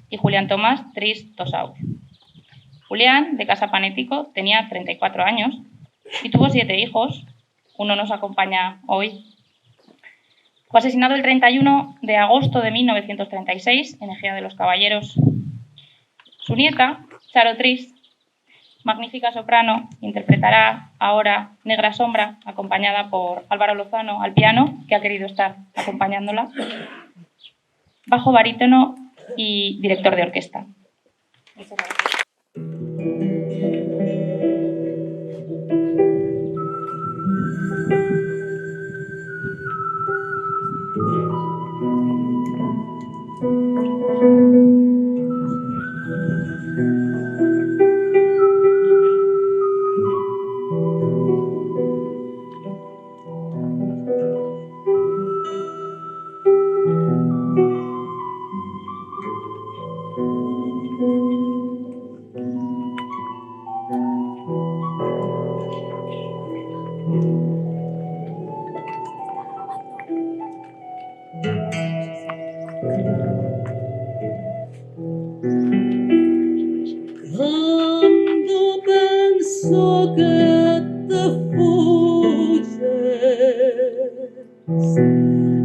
y Julián Tomás Tris Tosaur. Julián, de Casa Panético, tenía 34 años y tuvo 7 hijos. Uno nos acompaña hoy Fue asesinado el 31 de agosto de 1936 en Ejea de los Caballeros. Su nieta, Charo Tris, magnífica soprano, interpretará ahora Negra Sombra, acompañada por Álvaro Lozano al piano, que ha querido estar acompañándola, bajo barítono y director de orquesta. Muchas gracias. Quando penso che te fugges,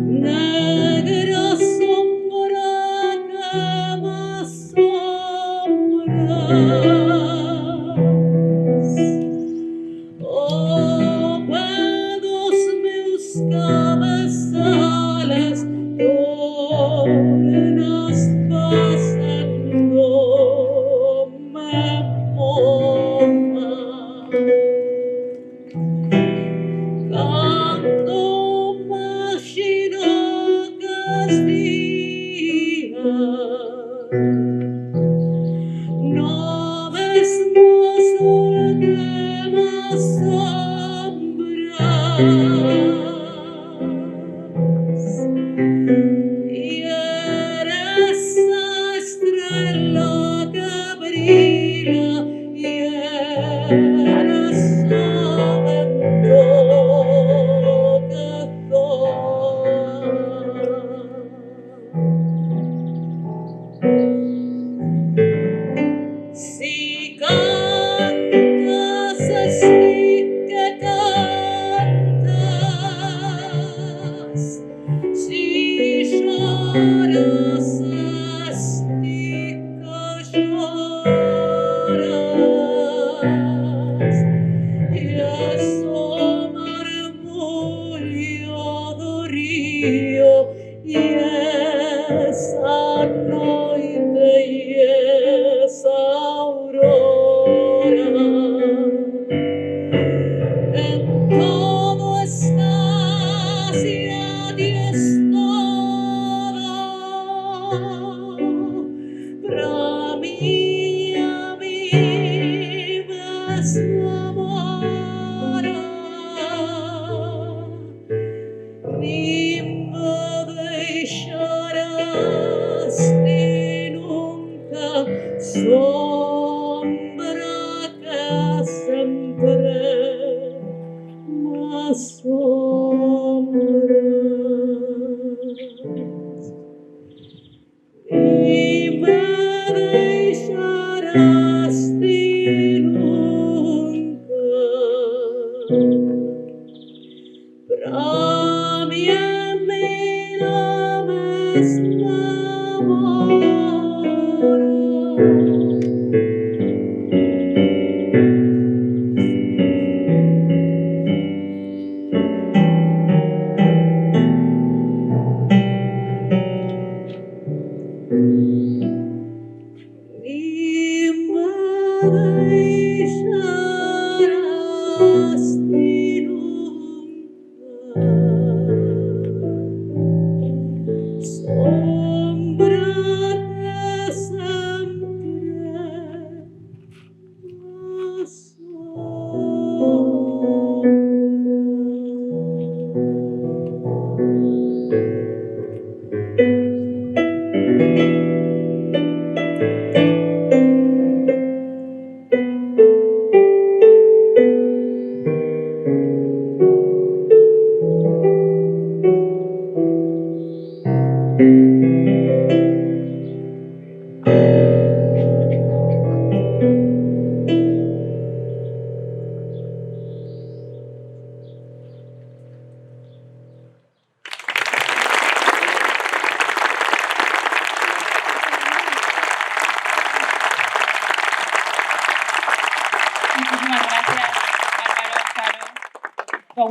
negra sombra che m'assombras, oh, pedos meus cabezales tornas pasando canto immagino che stia no mesmo sol que m'assombras y eres esa estrella que brilla y eres sabendo que soy. Si cantas así que cantas, si lloras así que lloras, y eso murmullo do río y esa noite y esa aurora, en todo estás y a ti es todo, para mí a mí ves amor, ni me deixarás ni nunca, sombra que sempre m'assombras. Ni me deixarás ni nunca, pra mí a mí la mesma amor. Ni me deixarás ni nunca, sombra que sempre m'assombras.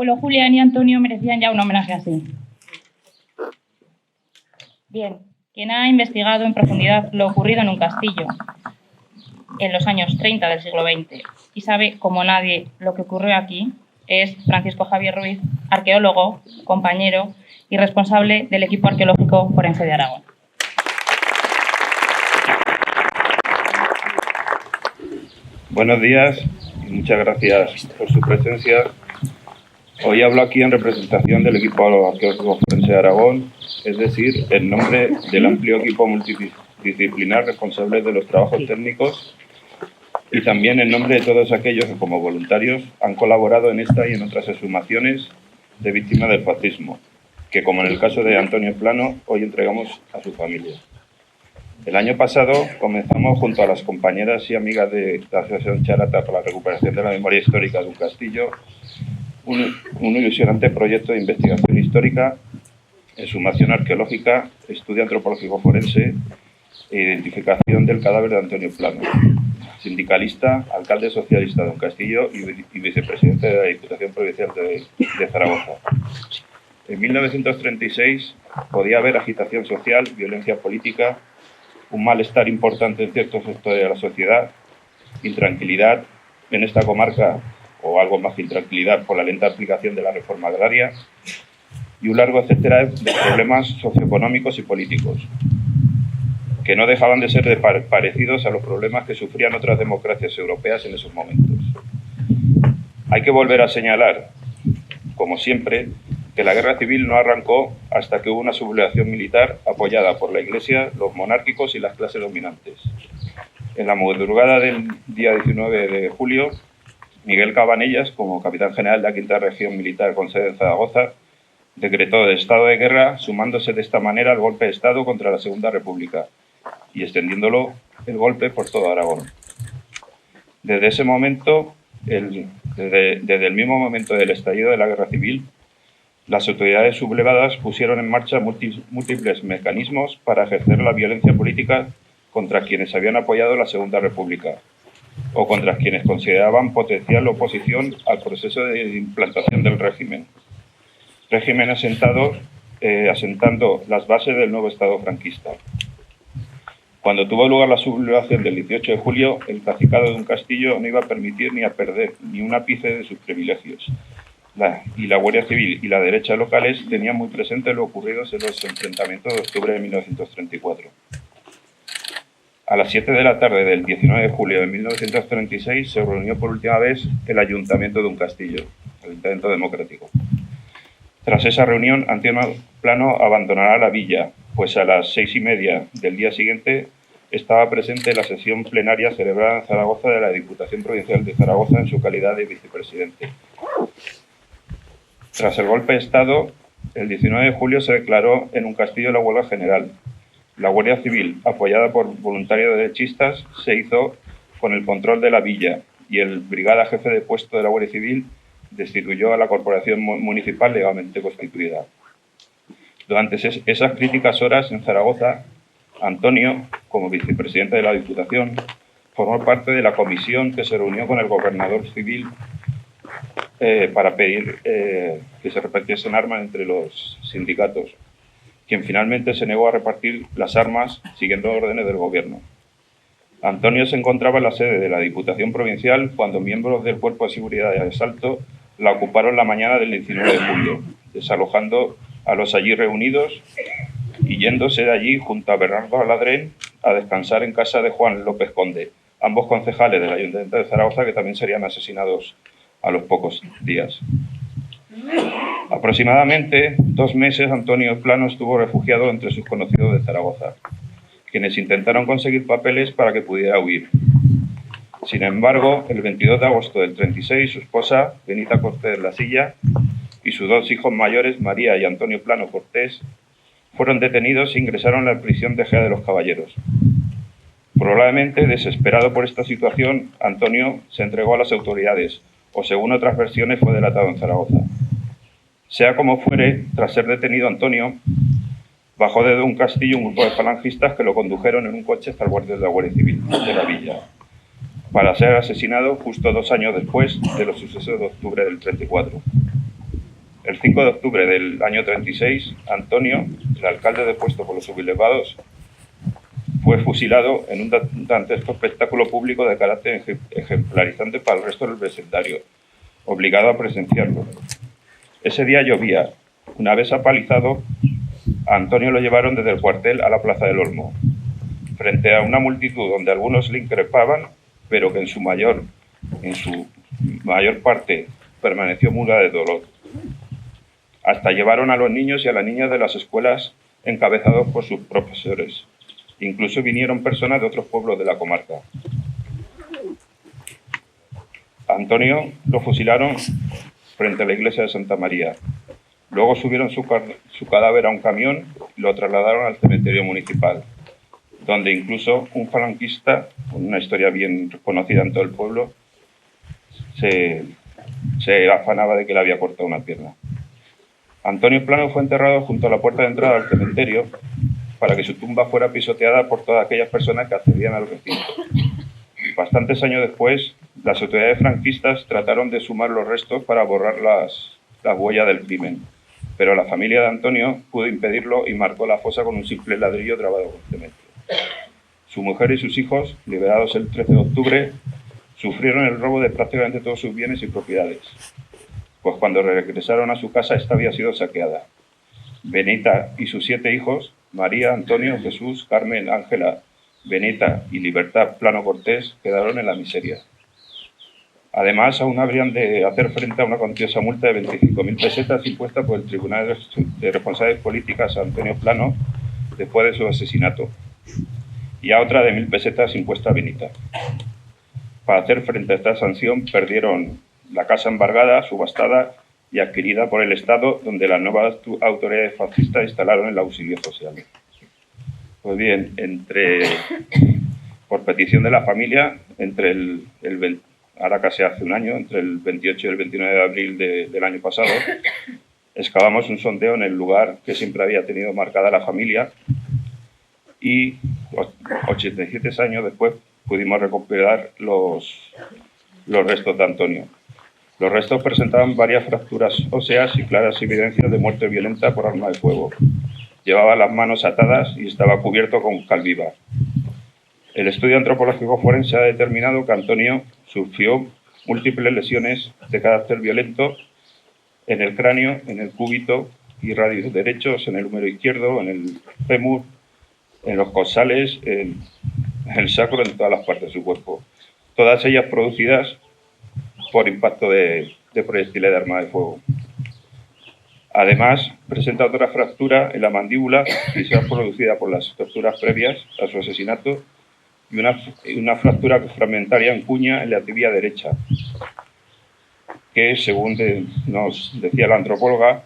abuelo Julián y Antonio merecían ya un homenaje así. Bien, quien ha investigado en profundidad lo ocurrido en un castillo en los años 30 del siglo XX y sabe como nadie lo que ocurrió aquí es Francisco Javier Ruiz, arqueólogo, compañero y responsable del equipo arqueológico forense de Aragón. Buenos días y muchas gracias por su presencia. Hoy hablo aquí en representación del equipo arqueológico forense de Aragón, es decir, en nombre del amplio equipo multidisciplinar responsable de los trabajos técnicos y también en nombre de todos aquellos que como voluntarios han colaborado en esta y en otras exhumaciones de víctimas del fascismo, que como en el caso de Antonio Plano, hoy entregamos a su familia. El año pasado comenzamos junto a las compañeras y amigas de la Asociación Charata para la recuperación de la memoria histórica de un castillo un ilusionante proyecto de investigación histórica, exhumación arqueológica, estudio antropológico forense e identificación del cadáver de Antonio Plano, sindicalista, alcalde socialista de un castillo y vicepresidente de la Diputación Provincial de Zaragoza. En 1936 podía haber agitación social, violencia política, un malestar importante en ciertos sectores de la sociedad, intranquilidad en esta comarca, o algo más que intranquilidad por la lenta aplicación de la reforma agraria, y un largo etcétera de problemas socioeconómicos y políticos, que no dejaban de ser parecidos a los problemas que sufrían otras democracias europeas en esos momentos. Hay que volver a señalar, como siempre, que la guerra civil no arrancó hasta que hubo una sublevación militar apoyada por la Iglesia, los monárquicos y las clases dominantes. En la madrugada del día 19 de julio, Miguel Cabanellas, como capitán general de la Quinta Región Militar con sede en Zaragoza, decretó el estado de guerra, sumándose de esta manera al golpe de Estado contra la Segunda República y extendiéndolo el golpe por todo Aragón. Desde ese momento, desde el mismo momento del estallido de la guerra civil, las autoridades sublevadas pusieron en marcha múltiples mecanismos para ejercer la violencia política contra quienes habían apoyado la Segunda República o contra quienes consideraban potencial oposición al proceso de implantación del régimen asentando las bases del nuevo Estado franquista. Cuando tuvo lugar la sublevación del 18 de julio, el cacicado de un castillo no iba a permitir ni a perder ni un ápice de sus privilegios. Y la Guardia Civil y la derecha locales tenían muy presente lo ocurrido en los enfrentamientos de octubre de 1934. A las 7 de la tarde del 19 de julio de 1936 se reunió por última vez el Ayuntamiento de un castillo, el Ayuntamiento Democrático. Tras esa reunión, Antonio Plano abandonará la villa, pues a las 6:30 del día siguiente estaba presente en la sesión plenaria celebrada en Zaragoza de la Diputación Provincial de Zaragoza en su calidad de vicepresidente. Tras el golpe de Estado, el 19 de julio se declaró en un castillo la huelga general. La Guardia Civil, apoyada por voluntarios derechistas, se hizo con el control de la villa y el brigada jefe de puesto de la Guardia Civil destituyó a la corporación municipal legalmente constituida. Durante esas críticas horas en Zaragoza, Antonio, como vicepresidente de la Diputación, formó parte de la comisión que se reunió con el gobernador civil para pedir que se repartiesen armas entre los sindicatos, quien finalmente se negó a repartir las armas siguiendo órdenes del gobierno. Antonio se encontraba en la sede de la Diputación Provincial cuando miembros del Cuerpo de Seguridad de Asalto la ocuparon la mañana del 19 de julio, desalojando a los allí reunidos y yéndose de allí junto a Bernardo Aladrén a descansar en casa de Juan López Conde, ambos concejales del Ayuntamiento de Zaragoza que también serían asesinados a los pocos días. Aproximadamente 2 meses Antonio Plano estuvo refugiado entre sus conocidos de Zaragoza, quienes intentaron conseguir papeles para que pudiera huir. Sin embargo, el 22 de agosto del 36, su esposa, Benita Cortés La Silla, y sus 2 hijos mayores, María y Antonio Plano Cortés, fueron detenidos e ingresaron a la prisión de Gea de los Caballeros. Probablemente, desesperado por esta situación, Antonio se entregó a las autoridades, o según otras versiones fue delatado en Zaragoza. Sea como fuere, tras ser detenido Antonio, bajó desde un castillo un grupo de falangistas que lo condujeron en un coche hasta el guardia de la Guardia Civil de la villa, para ser asesinado justo 2 años después de los sucesos de octubre del 34. El 5 de octubre del año 36, Antonio, el alcalde depuesto por los sublevados, fue fusilado en un dantesco espectáculo público de carácter ejemplarizante para el resto del vecindario, obligado a presenciarlo. Ese día llovía. Una vez apalizado, a Antonio lo llevaron desde el cuartel a la Plaza del Olmo, frente a una multitud donde algunos le increpaban, pero que en su mayor parte permaneció muda de dolor. Hasta llevaron a los niños y a las niñas de las escuelas encabezados por sus profesores. Incluso vinieron personas de otros pueblos de la comarca. A Antonio lo fusilaron frente a la iglesia de Santa María. Luego subieron su cadáver a un camión y lo trasladaron al cementerio municipal, donde incluso un falanquista, con una historia bien conocida en todo el pueblo, se afanaba de que le había cortado una pierna. Antonio Plano fue enterrado junto a la puerta de entrada al cementerio para que su tumba fuera pisoteada por todas aquellas personas que accedían al recinto. Bastantes años después, las autoridades franquistas trataron de sumar los restos para borrar las huellas del crimen, pero la familia de Antonio pudo impedirlo y marcó la fosa con un simple ladrillo grabado con cemento. Su mujer y sus hijos, liberados el 13 de octubre, sufrieron el robo de prácticamente todos sus bienes y propiedades, pues cuando regresaron a su casa esta había sido saqueada. Benita y sus 7 hijos, María, Antonio, Jesús, Carmen, Ángela, Benita y Libertad Plano Cortés, quedaron en la miseria. Además, aún habrían de hacer frente a una cuantiosa multa de 25.000 pesetas impuesta por el Tribunal de Responsabilidades Políticas a Antonio Plano después de su asesinato, y a otra de 1.000 pesetas impuesta a Benita. Para hacer frente a esta sanción, perdieron la casa embargada, subastada y adquirida por el Estado, donde las nuevas autoridades fascistas instalaron el auxilio social. Pues bien, por petición de la familia, ahora casi hace un año, entre el 28 y el 29 de abril del año pasado, excavamos un sondeo en el lugar que siempre había tenido marcada la familia y 87 años después pudimos recuperar los restos de Antonio. Los restos presentaban varias fracturas óseas y claras evidencias de muerte violenta por arma de fuego. Llevaba las manos atadas y estaba cubierto con cal viva. El estudio antropológico forense ha determinado que Antonio sufrió múltiples lesiones de carácter violento en el cráneo, en el cúbito y radios derechos, en el húmero izquierdo, en el fémur, en los coxales, en el sacro, en todas las partes de su cuerpo. Todas ellas producidas por impacto de proyectiles de arma de fuego. Además, presenta otra fractura en la mandíbula, que se ha producida por las torturas previas a su asesinato, y una fractura fragmentaria en cuña en la tibia derecha, que, según nos decía la antropóloga,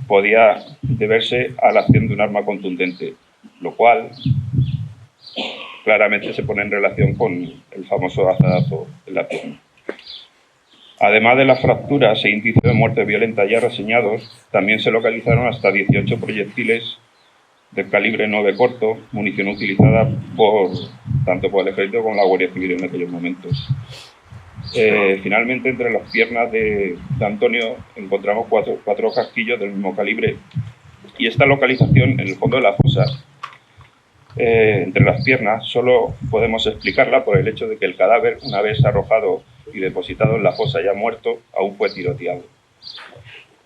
podía deberse a la acción de un arma contundente, lo cual claramente se pone en relación con el famoso azadazo en la pierna. Además de las fracturas e indicios de muerte violenta ya reseñados, también se localizaron hasta 18 proyectiles de calibre 9 corto, munición utilizada tanto por el Ejército como la Guardia Civil en aquellos momentos. Finalmente, entre las piernas de Antonio encontramos cuatro casquillos del mismo calibre, y esta localización en el fondo de la fosa, entre las piernas, solo podemos explicarla por el hecho de que el cadáver, una vez arrojado y depositado en la fosa ya muerto, aún fue tiroteado.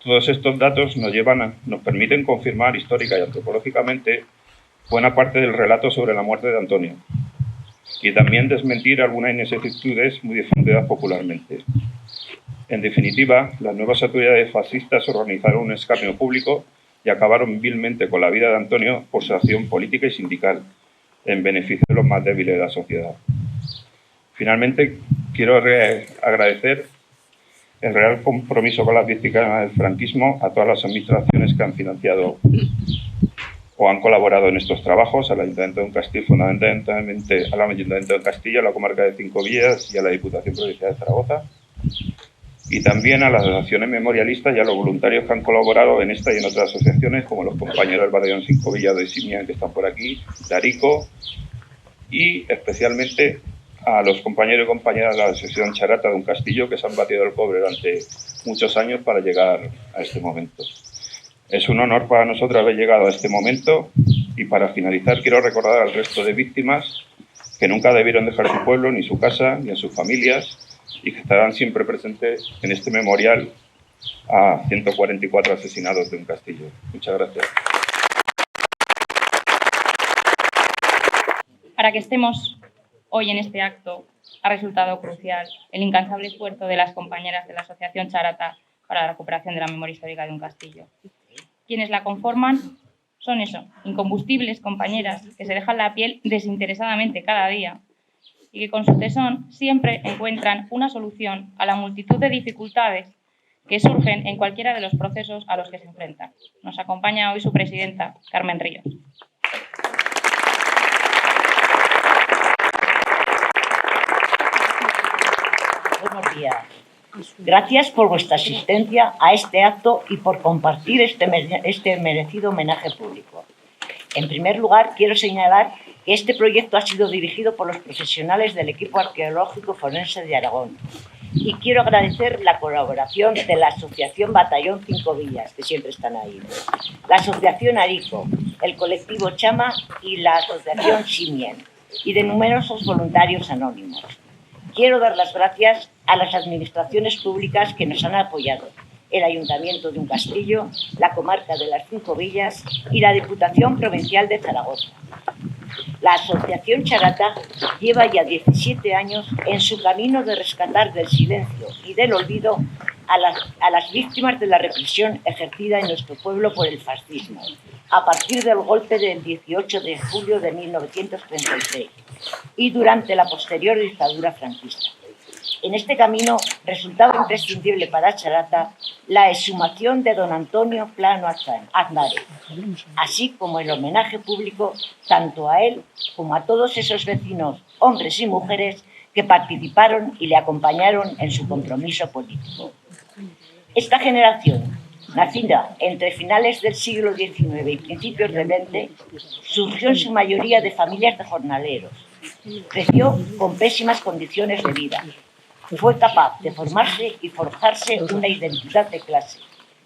Todos estos datos nos permiten confirmar histórica y antropológicamente buena parte del relato sobre la muerte de Antonio, y también desmentir algunas inexactitudes muy difundidas popularmente. En definitiva, las nuevas autoridades fascistas organizaron un escarnio público y acabaron vilmente con la vida de Antonio por su acción política y sindical, en beneficio de los más débiles de la sociedad. Finalmente, quiero agradecer el real compromiso con las víctimas del franquismo a todas las administraciones que han financiado o han colaborado en estos trabajos, al Ayuntamiento de Castilla, fundamentalmente al Ayuntamiento de Castilla, a la comarca de Cinco Villas y a la Diputación Provincial de Zaragoza, y también a las asociaciones memorialistas y a los voluntarios que han colaborado en esta y en otras asociaciones, como los compañeros del Batallón Cinco Villas de Simian, que están por aquí, de Arico, y especialmente a los compañeros y compañeras de la Asociación Charata de un Castillo que se han batido el cobre durante muchos años para llegar a este momento. Es un honor para nosotros haber llegado a este momento y para finalizar quiero recordar al resto de víctimas que nunca debieron dejar su pueblo, ni su casa, ni a sus familias y que estarán siempre presentes en este memorial a 144 asesinados de un castillo. Muchas gracias. Para que estemos hoy en este acto ha resultado crucial el incansable esfuerzo de las compañeras de la Asociación Charata para la recuperación de la memoria histórica de un castillo. Quienes la conforman son incombustibles compañeras que se dejan la piel desinteresadamente cada día y que con su tesón siempre encuentran una solución a la multitud de dificultades que surgen en cualquiera de los procesos a los que se enfrentan. Nos acompaña hoy su presidenta, Carmen Ríos. Buenos días. Gracias por vuestra asistencia a este acto y por compartir este merecido homenaje público. En primer lugar, quiero señalar que este proyecto ha sido dirigido por los profesionales del equipo arqueológico forense de Aragón. Y quiero agradecer la colaboración de la Asociación Batallón Cinco Villas, que siempre están ahí, la Asociación Arico, el colectivo Chama y la Asociación Simien, y de numerosos voluntarios anónimos. Quiero dar las gracias a las administraciones públicas que nos han apoyado, el Ayuntamiento de un Castillo, la Comarca de las Cinco Villas y la Diputación Provincial de Zaragoza. La Asociación Charata lleva ya 17 años en su camino de rescatar del silencio y del olvido a las víctimas de la represión ejercida en nuestro pueblo por el fascismo, a partir del golpe del 18 de julio de 1936 y durante la posterior dictadura franquista. En este camino resultaba imprescindible para Charata la exhumación de don Antonio Plano Aznárez, así como el homenaje público tanto a él como a todos esos vecinos, hombres y mujeres, que participaron y le acompañaron en su compromiso político. Esta generación, nacida entre finales del siglo XIX y principios del XX, surgió en su mayoría de familias de jornaleros. Creció con pésimas condiciones de vida. Fue capaz de formarse y forjarse una identidad de clase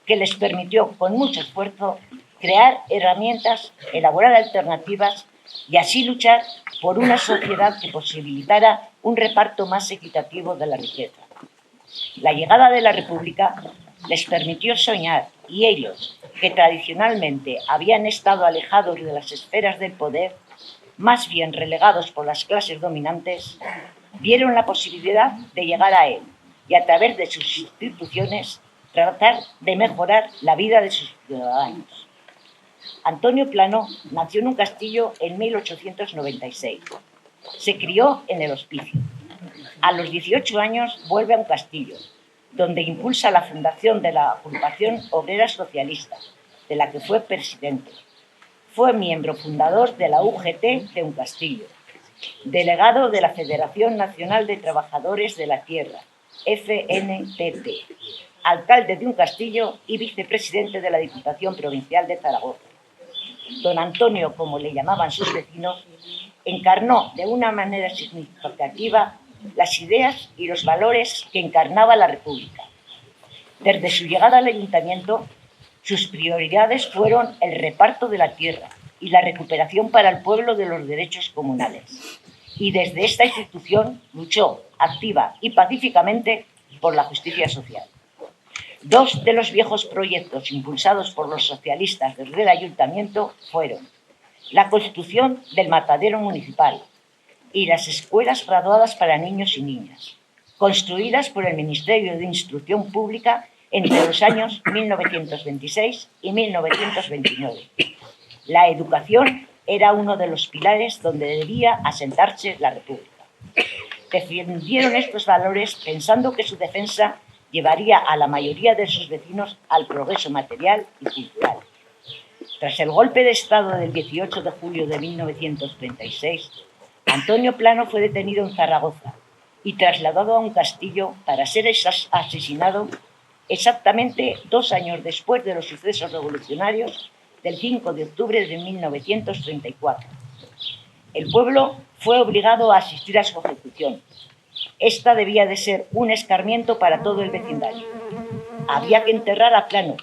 que les permitió, con mucho esfuerzo, crear herramientas, elaborar alternativas y así luchar por una sociedad que posibilitara un reparto más equitativo de la riqueza. La llegada de la República les permitió soñar y ellos, que tradicionalmente habían estado alejados de las esferas del poder, más bien relegados por las clases dominantes, vieron la posibilidad de llegar a él y a través de sus instituciones tratar de mejorar la vida de sus ciudadanos. Antonio Plano nació en un castillo en 1896. Se crió en el hospicio. A los 18 años vuelve a un castillo, donde impulsa la fundación de la Agrupación Obrera Socialista, de la que fue presidente. Fue miembro fundador de la UGT de un castillo, delegado de la Federación Nacional de Trabajadores de la Tierra, FNTT, alcalde de un castillo y vicepresidente de la Diputación Provincial de Zaragoza. Don Antonio, como le llamaban sus vecinos, encarnó de una manera significativa las ideas y los valores que encarnaba la República. Desde su llegada al ayuntamiento, sus prioridades fueron el reparto de la tierra y la recuperación para el pueblo de los derechos comunales. Y desde esta institución luchó activa y pacíficamente por la justicia social. Dos de los viejos proyectos impulsados por los socialistas desde el ayuntamiento fueron la construcción del matadero municipal y las escuelas graduadas para niños y niñas, construidas por el Ministerio de Instrucción Pública entre los años 1926 y 1929. La educación era uno de los pilares donde debía asentarse la República. Defendieron estos valores pensando que su defensa llevaría a la mayoría de sus vecinos al progreso material y cultural. Tras el golpe de Estado del 18 de julio de 1936, Antonio Plano fue detenido en Zaragoza y trasladado a un castillo para ser asesinado exactamente 2 años después de los sucesos revolucionarios del 5 de octubre de 1934. El pueblo fue obligado a asistir a su ejecución. Esta debía de ser un escarmiento para todo el vecindario. Había que enterrar a Plano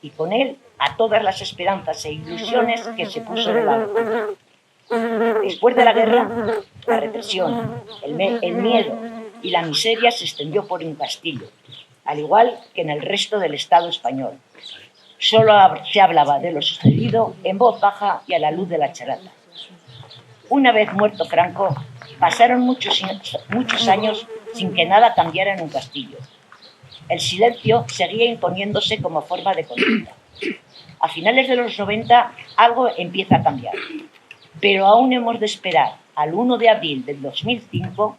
y con él a todas las esperanzas e ilusiones que se puso en el agua. Después de la guerra, la represión, el miedo y la miseria se extendió por un castillo, al igual que en el resto del Estado español. Solo se hablaba de lo sucedido en voz baja y a la luz de la charata. Una vez muerto Franco, pasaron muchos años sin que nada cambiara en un castillo. El silencio seguía imponiéndose como forma de conducta. A finales de los 90 algo empieza a cambiar, pero aún hemos de esperar al 1 de abril del 2005,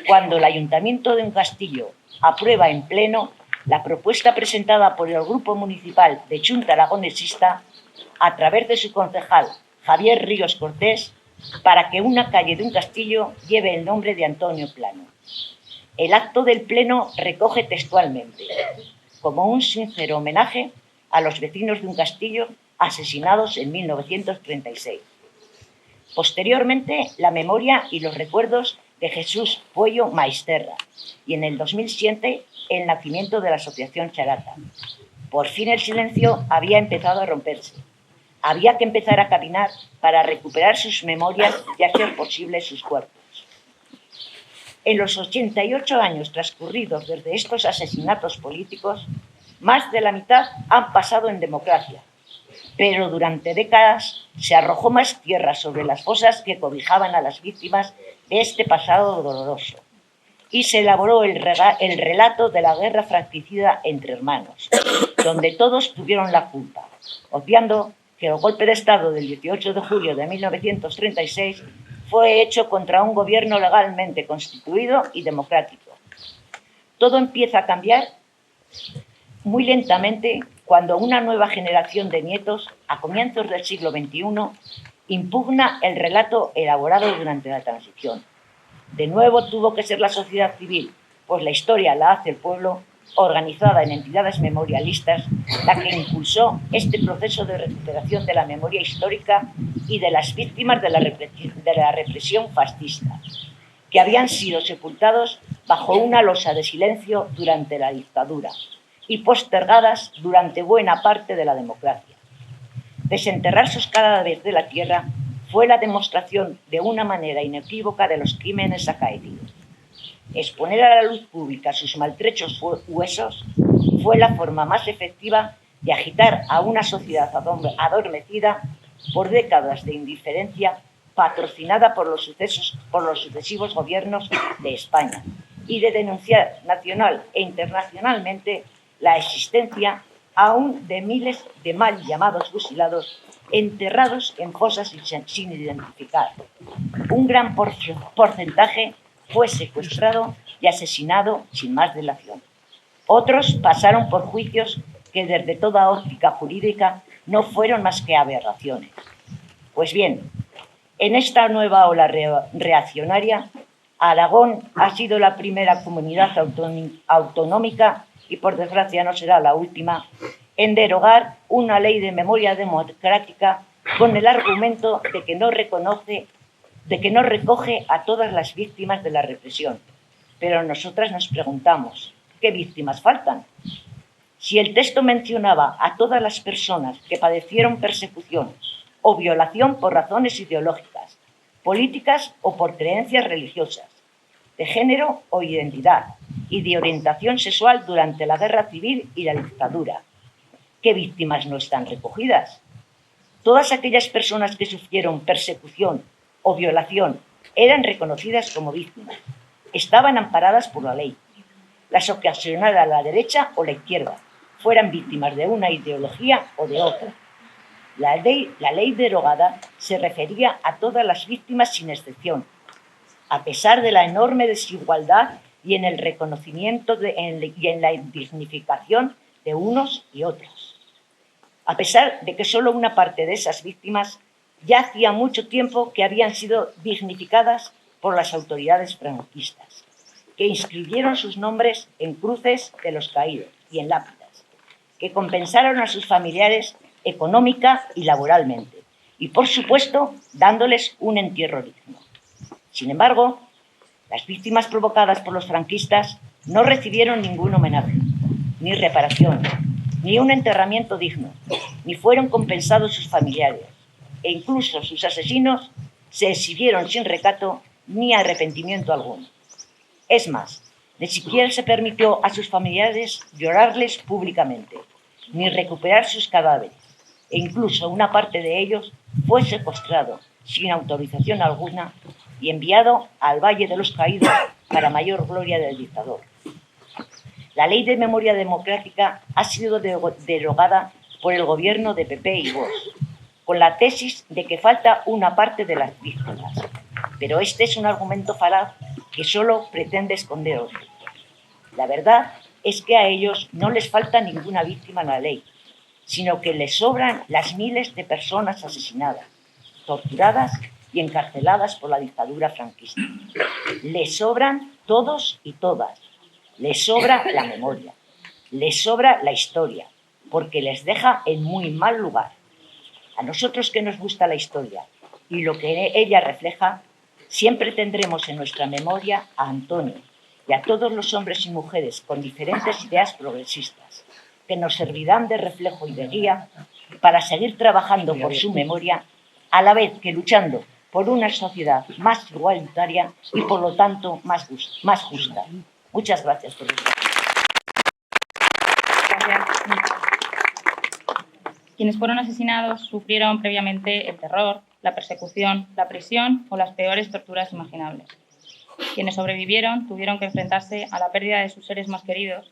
cuando el Ayuntamiento de un Castillo aprueba en pleno la propuesta presentada por el Grupo Municipal de Xunta Aragonesista a través de su concejal Javier Ríos Cortés para que una calle de un castillo lleve el nombre de Antonio Plano. El acto del pleno recoge textualmente, como un sincero homenaje a los vecinos de un castillo asesinados en 1936. Posteriormente, la memoria y los recuerdos de Jesús Puello Maesterra y en el 2007 el nacimiento de la Asociación Charata. Por fin el silencio había empezado a romperse. Había que empezar a caminar para recuperar sus memorias y hacer posible sus cuerpos. En los 88 años transcurridos desde estos asesinatos políticos, más de la mitad han pasado en democracia, pero durante décadas se arrojó más tierra sobre las fosas que cobijaban a las víctimas de este pasado doloroso y se elaboró el relato de la guerra fratricida entre hermanos, donde todos tuvieron la culpa, obviando que el golpe de Estado del 18 de julio de 1936 fue hecho contra un gobierno legalmente constituido y democrático. Todo empieza a cambiar muy lentamente cuando una nueva generación de nietos, a comienzos del siglo XXI, impugna el relato elaborado durante la transición. De nuevo tuvo que ser la sociedad civil, pues la historia la hace el pueblo, organizada en entidades memorialistas, la que impulsó este proceso de recuperación de la memoria histórica y de las víctimas de la represión fascista, que habían sido sepultados bajo una losa de silencio durante la dictadura y postergadas durante buena parte de la democracia. Desenterrar sus cadáveres de la tierra fue la demostración de una manera inequívoca de los crímenes acaecidos. Exponer a la luz pública sus maltrechos huesos fue la forma más efectiva de agitar a una sociedad adormecida por décadas de indiferencia patrocinada por los sucesivos gobiernos de España y de denunciar nacional e internacionalmente la existencia aún de miles de mal llamados fusilados enterrados en fosas sin identificar. Un gran porcentaje fue secuestrado y asesinado sin más dilación. Otros pasaron por juicios que desde toda óptica jurídica no fueron más que aberraciones. Pues bien, en esta nueva ola reaccionaria, Aragón ha sido la primera comunidad autonómica, y por desgracia no será la última, en derogar una ley de memoria democrática con el argumento de que no recoge a todas las víctimas de la represión. Pero nosotras nos preguntamos, ¿qué víctimas faltan? Si el texto mencionaba a todas las personas que padecieron persecución o violación por razones ideológicas, políticas o por creencias religiosas, de género o identidad y de orientación sexual durante la guerra civil y la dictadura, ¿qué víctimas no están recogidas? Todas aquellas personas que sufrieron persecución o violación eran reconocidas como víctimas, estaban amparadas por la ley. Las ocasionadas a la derecha o la izquierda, fueran víctimas de una ideología o de otra. La ley derogada se refería a todas las víctimas sin excepción, a pesar de la enorme desigualdad y en el reconocimiento y en la dignificación de unos y otros. A pesar de que solo una parte de esas víctimas ya hacía mucho tiempo que habían sido dignificadas por las autoridades franquistas, que inscribieron sus nombres en cruces de los caídos y en lápidas, que compensaron a sus familiares económica y laboralmente, y, por supuesto, dándoles un entierro digno. Sin embargo, las víctimas provocadas por los franquistas no recibieron ningún homenaje, ni reparación, ni un enterramiento digno, ni fueron compensados sus familiares, e incluso sus asesinos se exhibieron sin recato ni arrepentimiento alguno. Es más, ni siquiera se permitió a sus familiares llorarles públicamente, ni recuperar sus cadáveres, e incluso una parte de ellos fue secuestrado sin autorización alguna y enviado al Valle de los Caídos para mayor gloria del dictador. La Ley de Memoria Democrática ha sido derogada por el gobierno de PP y Vox, con la tesis de que falta una parte de las víctimas. Pero este es un argumento falaz que solo pretende esconder otro. La verdad es que a ellos no les falta ninguna víctima en la ley, sino que les sobran las miles de personas asesinadas, torturadas y encarceladas por la dictadura franquista. Les sobran todos y todas. Les sobra la memoria. Les sobra la historia, porque les deja en muy mal lugar. A nosotros que nos gusta la historia y lo que ella refleja, siempre tendremos en nuestra memoria a Antonio y a todos los hombres y mujeres con diferentes ideas progresistas, que nos servirán de reflejo y de guía para seguir trabajando por su memoria, a la vez que luchando por una sociedad más igualitaria y, por lo tanto, más justa. Muchas gracias por estar. Quienes fueron asesinados sufrieron previamente el terror, la persecución, la prisión o las peores torturas imaginables. Quienes sobrevivieron tuvieron que enfrentarse a la pérdida de sus seres más queridos,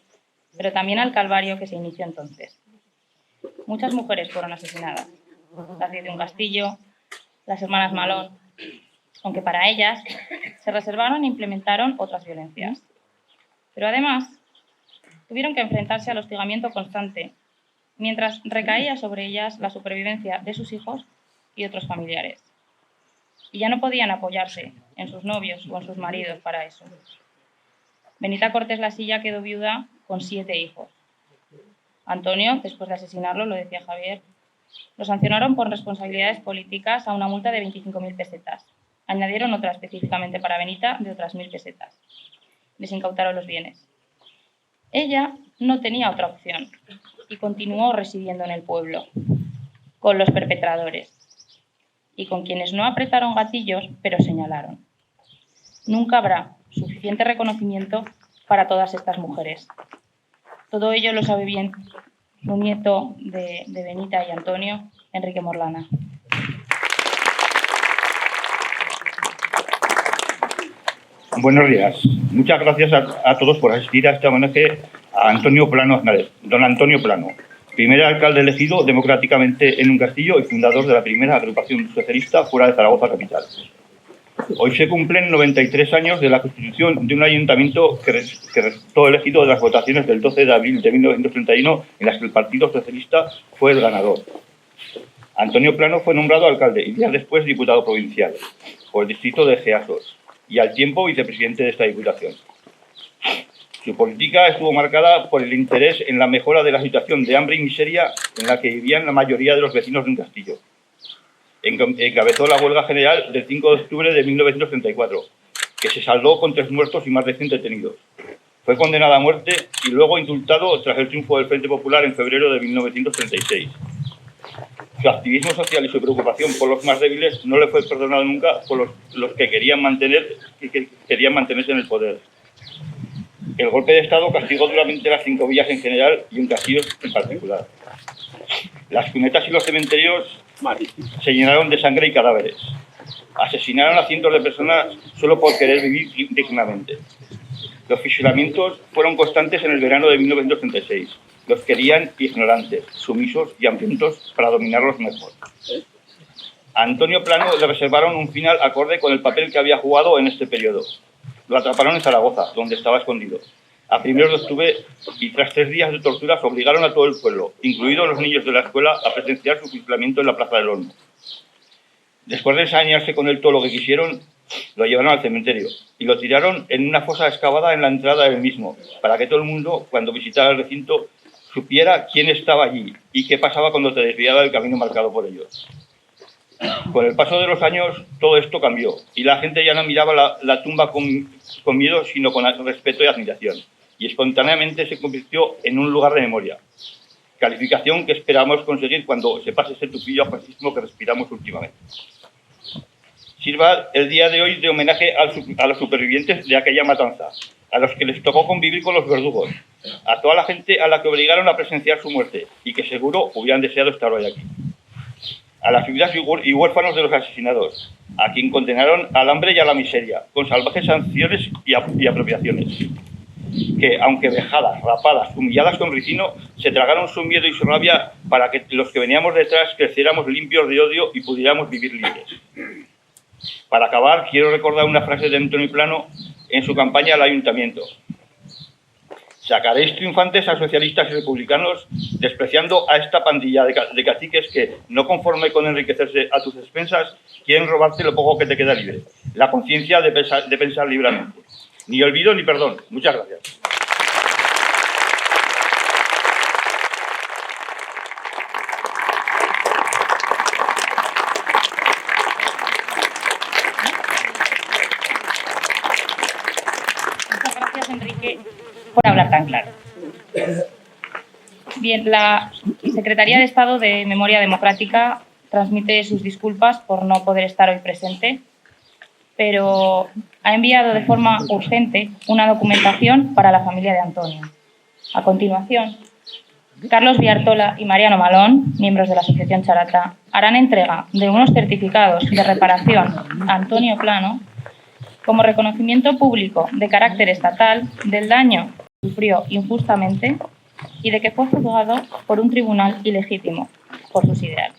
pero también al calvario que se inició entonces. Muchas mujeres fueron asesinadas, las de un Castillo, las hermanas Malón, aunque para ellas se reservaron e implementaron otras violencias. Pero además tuvieron que enfrentarse al hostigamiento constante, mientras recaía sobre ellas la supervivencia de sus hijos y otros familiares. Y ya no podían apoyarse en sus novios o en sus maridos para eso. Benita Cortés Lasilla quedó viuda con 7 hijos. Antonio, después de asesinarlo, lo decía Javier, lo sancionaron por responsabilidades políticas a una multa de 25.000 pesetas. Añadieron otra específicamente para Benita de otras 1.000 pesetas. Les incautaron los bienes. Ella no tenía otra opción y continuó residiendo en el pueblo, con los perpetradores y con quienes no apretaron gatillos, pero señalaron. Nunca habrá suficiente reconocimiento para todas estas mujeres. Todo ello lo sabe bien su nieto de Benita y Antonio, Enrique Morlana. Buenos días. Muchas gracias a todos por asistir a este homenaje a Antonio Plano Aznárez, don Antonio Plano, primer alcalde elegido democráticamente en un Castillo y fundador de la primera agrupación socialista fuera de Zaragoza capital. Hoy se cumplen 93 años de la constitución de un ayuntamiento que resultó elegido de las votaciones del 12 de abril de 1931, en las que el Partido Socialista fue el ganador. Antonio Plano fue nombrado alcalde y días después diputado provincial por el distrito de Geasos y al tiempo vicepresidente de esta diputación. Su política estuvo marcada por el interés en la mejora de la situación de hambre y miseria en la que vivían la mayoría de los vecinos de un castillo. Encabezó la huelga general del 5 de octubre de 1934, que se saldó con 3 muertos y más de 100 detenidos. Fue condenado a muerte y luego indultado tras el triunfo del Frente Popular en febrero de 1936. Su activismo social y su preocupación por los más débiles no le fue perdonado nunca por los que querían mantenerse en el poder. El golpe de Estado castigó duramente las 5 villas en general y un castillo en particular. Las cunetas y los cementerios se llenaron de sangre y cadáveres. Asesinaron a cientos de personas solo por querer vivir dignamente. Los fusilamientos fueron constantes en el verano de 1936. Los querían ignorantes, sumisos y hambrientos para dominarlos mejor. A Antonio Plano le reservaron un final acorde con el papel que había jugado en este periodo. Lo atraparon en Zaragoza, donde estaba escondido. A primeros de octubre, y tras 3 días de torturas, obligaron a todo el pueblo, incluidos los niños de la escuela, a presenciar su fusilamiento en la Plaza del Olmo. Después de ensañarse con él todo lo que quisieron, lo llevaron al cementerio y lo tiraron en una fosa excavada en la entrada del mismo, para que todo el mundo, cuando visitara el recinto, supiera quién estaba allí y qué pasaba cuando te desviaba del camino marcado por ellos. Con el paso de los años, todo esto cambió y la gente ya no miraba la tumba con miedo, sino con respeto y admiración. Y espontáneamente se convirtió en un lugar de memoria. Calificación que esperamos conseguir cuando se pase ese tufillo a fascismo que respiramos últimamente. Sirva el día de hoy de homenaje a los supervivientes de aquella matanza, a los que les tocó convivir con los verdugos, a toda la gente a la que obligaron a presenciar su muerte y que seguro hubieran deseado estar hoy aquí. A las viudas y huérfanos de los asesinados, a quien condenaron al hambre y a la miseria, con salvajes sanciones y apropiaciones, que, aunque vejadas, rapadas, humilladas con ricino, se tragaron su miedo y su rabia para que los que veníamos detrás creciéramos limpios de odio y pudiéramos vivir libres. Para acabar, quiero recordar una frase de Antonio Plano en su campaña al Ayuntamiento. Sacaréis triunfantes a socialistas y republicanos, despreciando a esta pandilla de caciques que, no conforme con enriquecerse a tus expensas, quieren robarte lo poco que te queda libre. La conciencia de pensar libremente. Ni olvido ni perdón. Muchas gracias. Muchas gracias, Enrique, por hablar tan claro. Bien, la Secretaría de Estado de Memoria Democrática transmite sus disculpas por no poder estar hoy presente, pero ha enviado de forma urgente una documentación para la familia de Antonio. A continuación, Carlos Viartola y Mariano Malón, miembros de la Asociación Charata, harán entrega de unos certificados de reparación a Antonio Plano como reconocimiento público de carácter estatal del daño que sufrió injustamente y de que fue juzgado por un tribunal ilegítimo por sus ideales.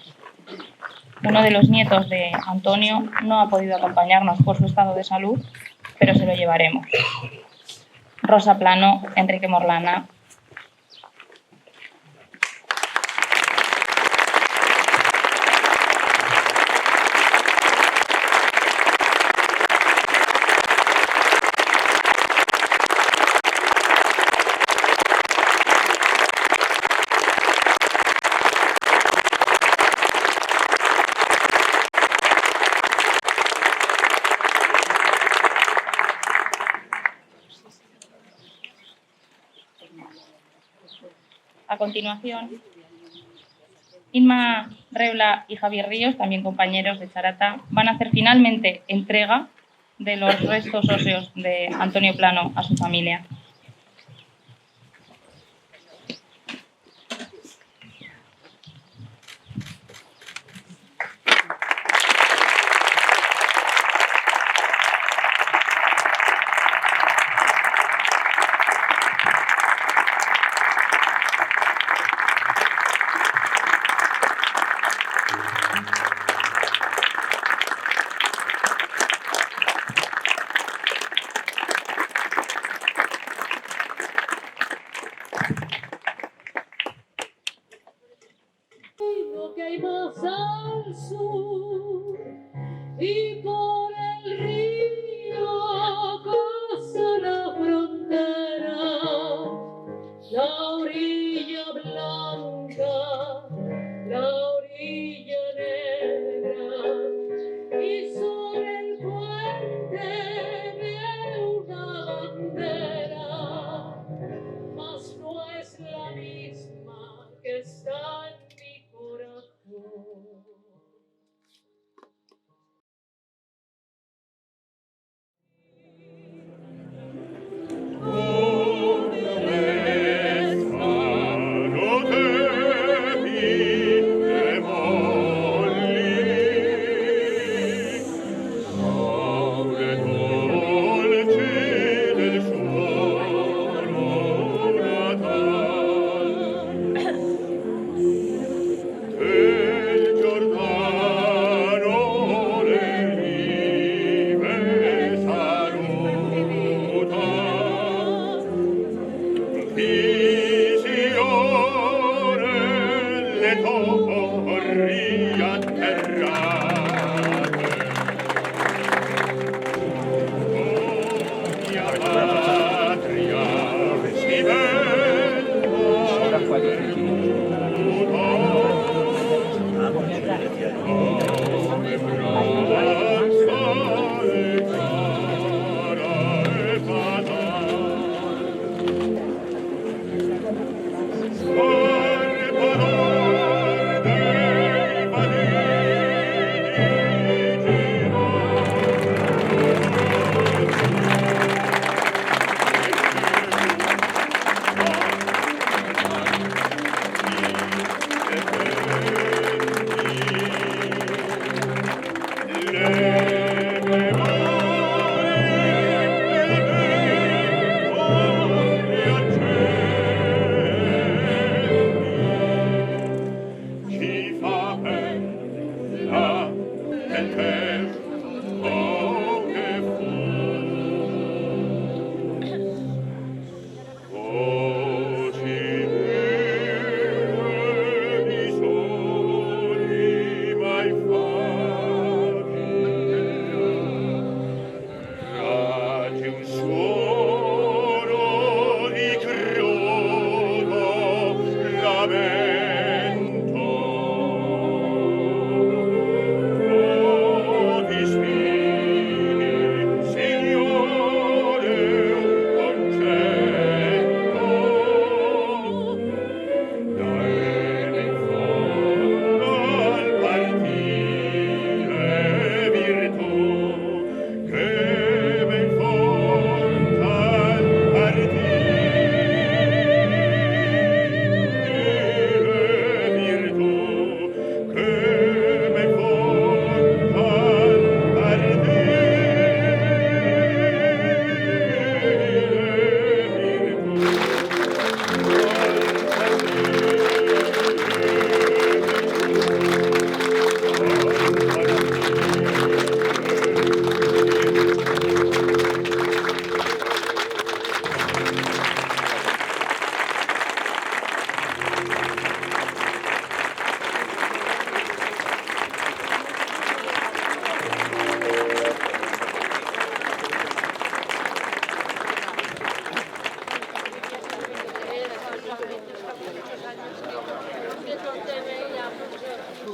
Uno de los nietos de Antonio no ha podido acompañarnos por su estado de salud, pero se lo llevaremos. Rosa Plano, Enrique Morlana. A continuación, Inma Reula y Javier Ríos, también compañeros de Charata, van a hacer finalmente entrega de los restos óseos de Antonio Plano a su familia.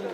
Ya,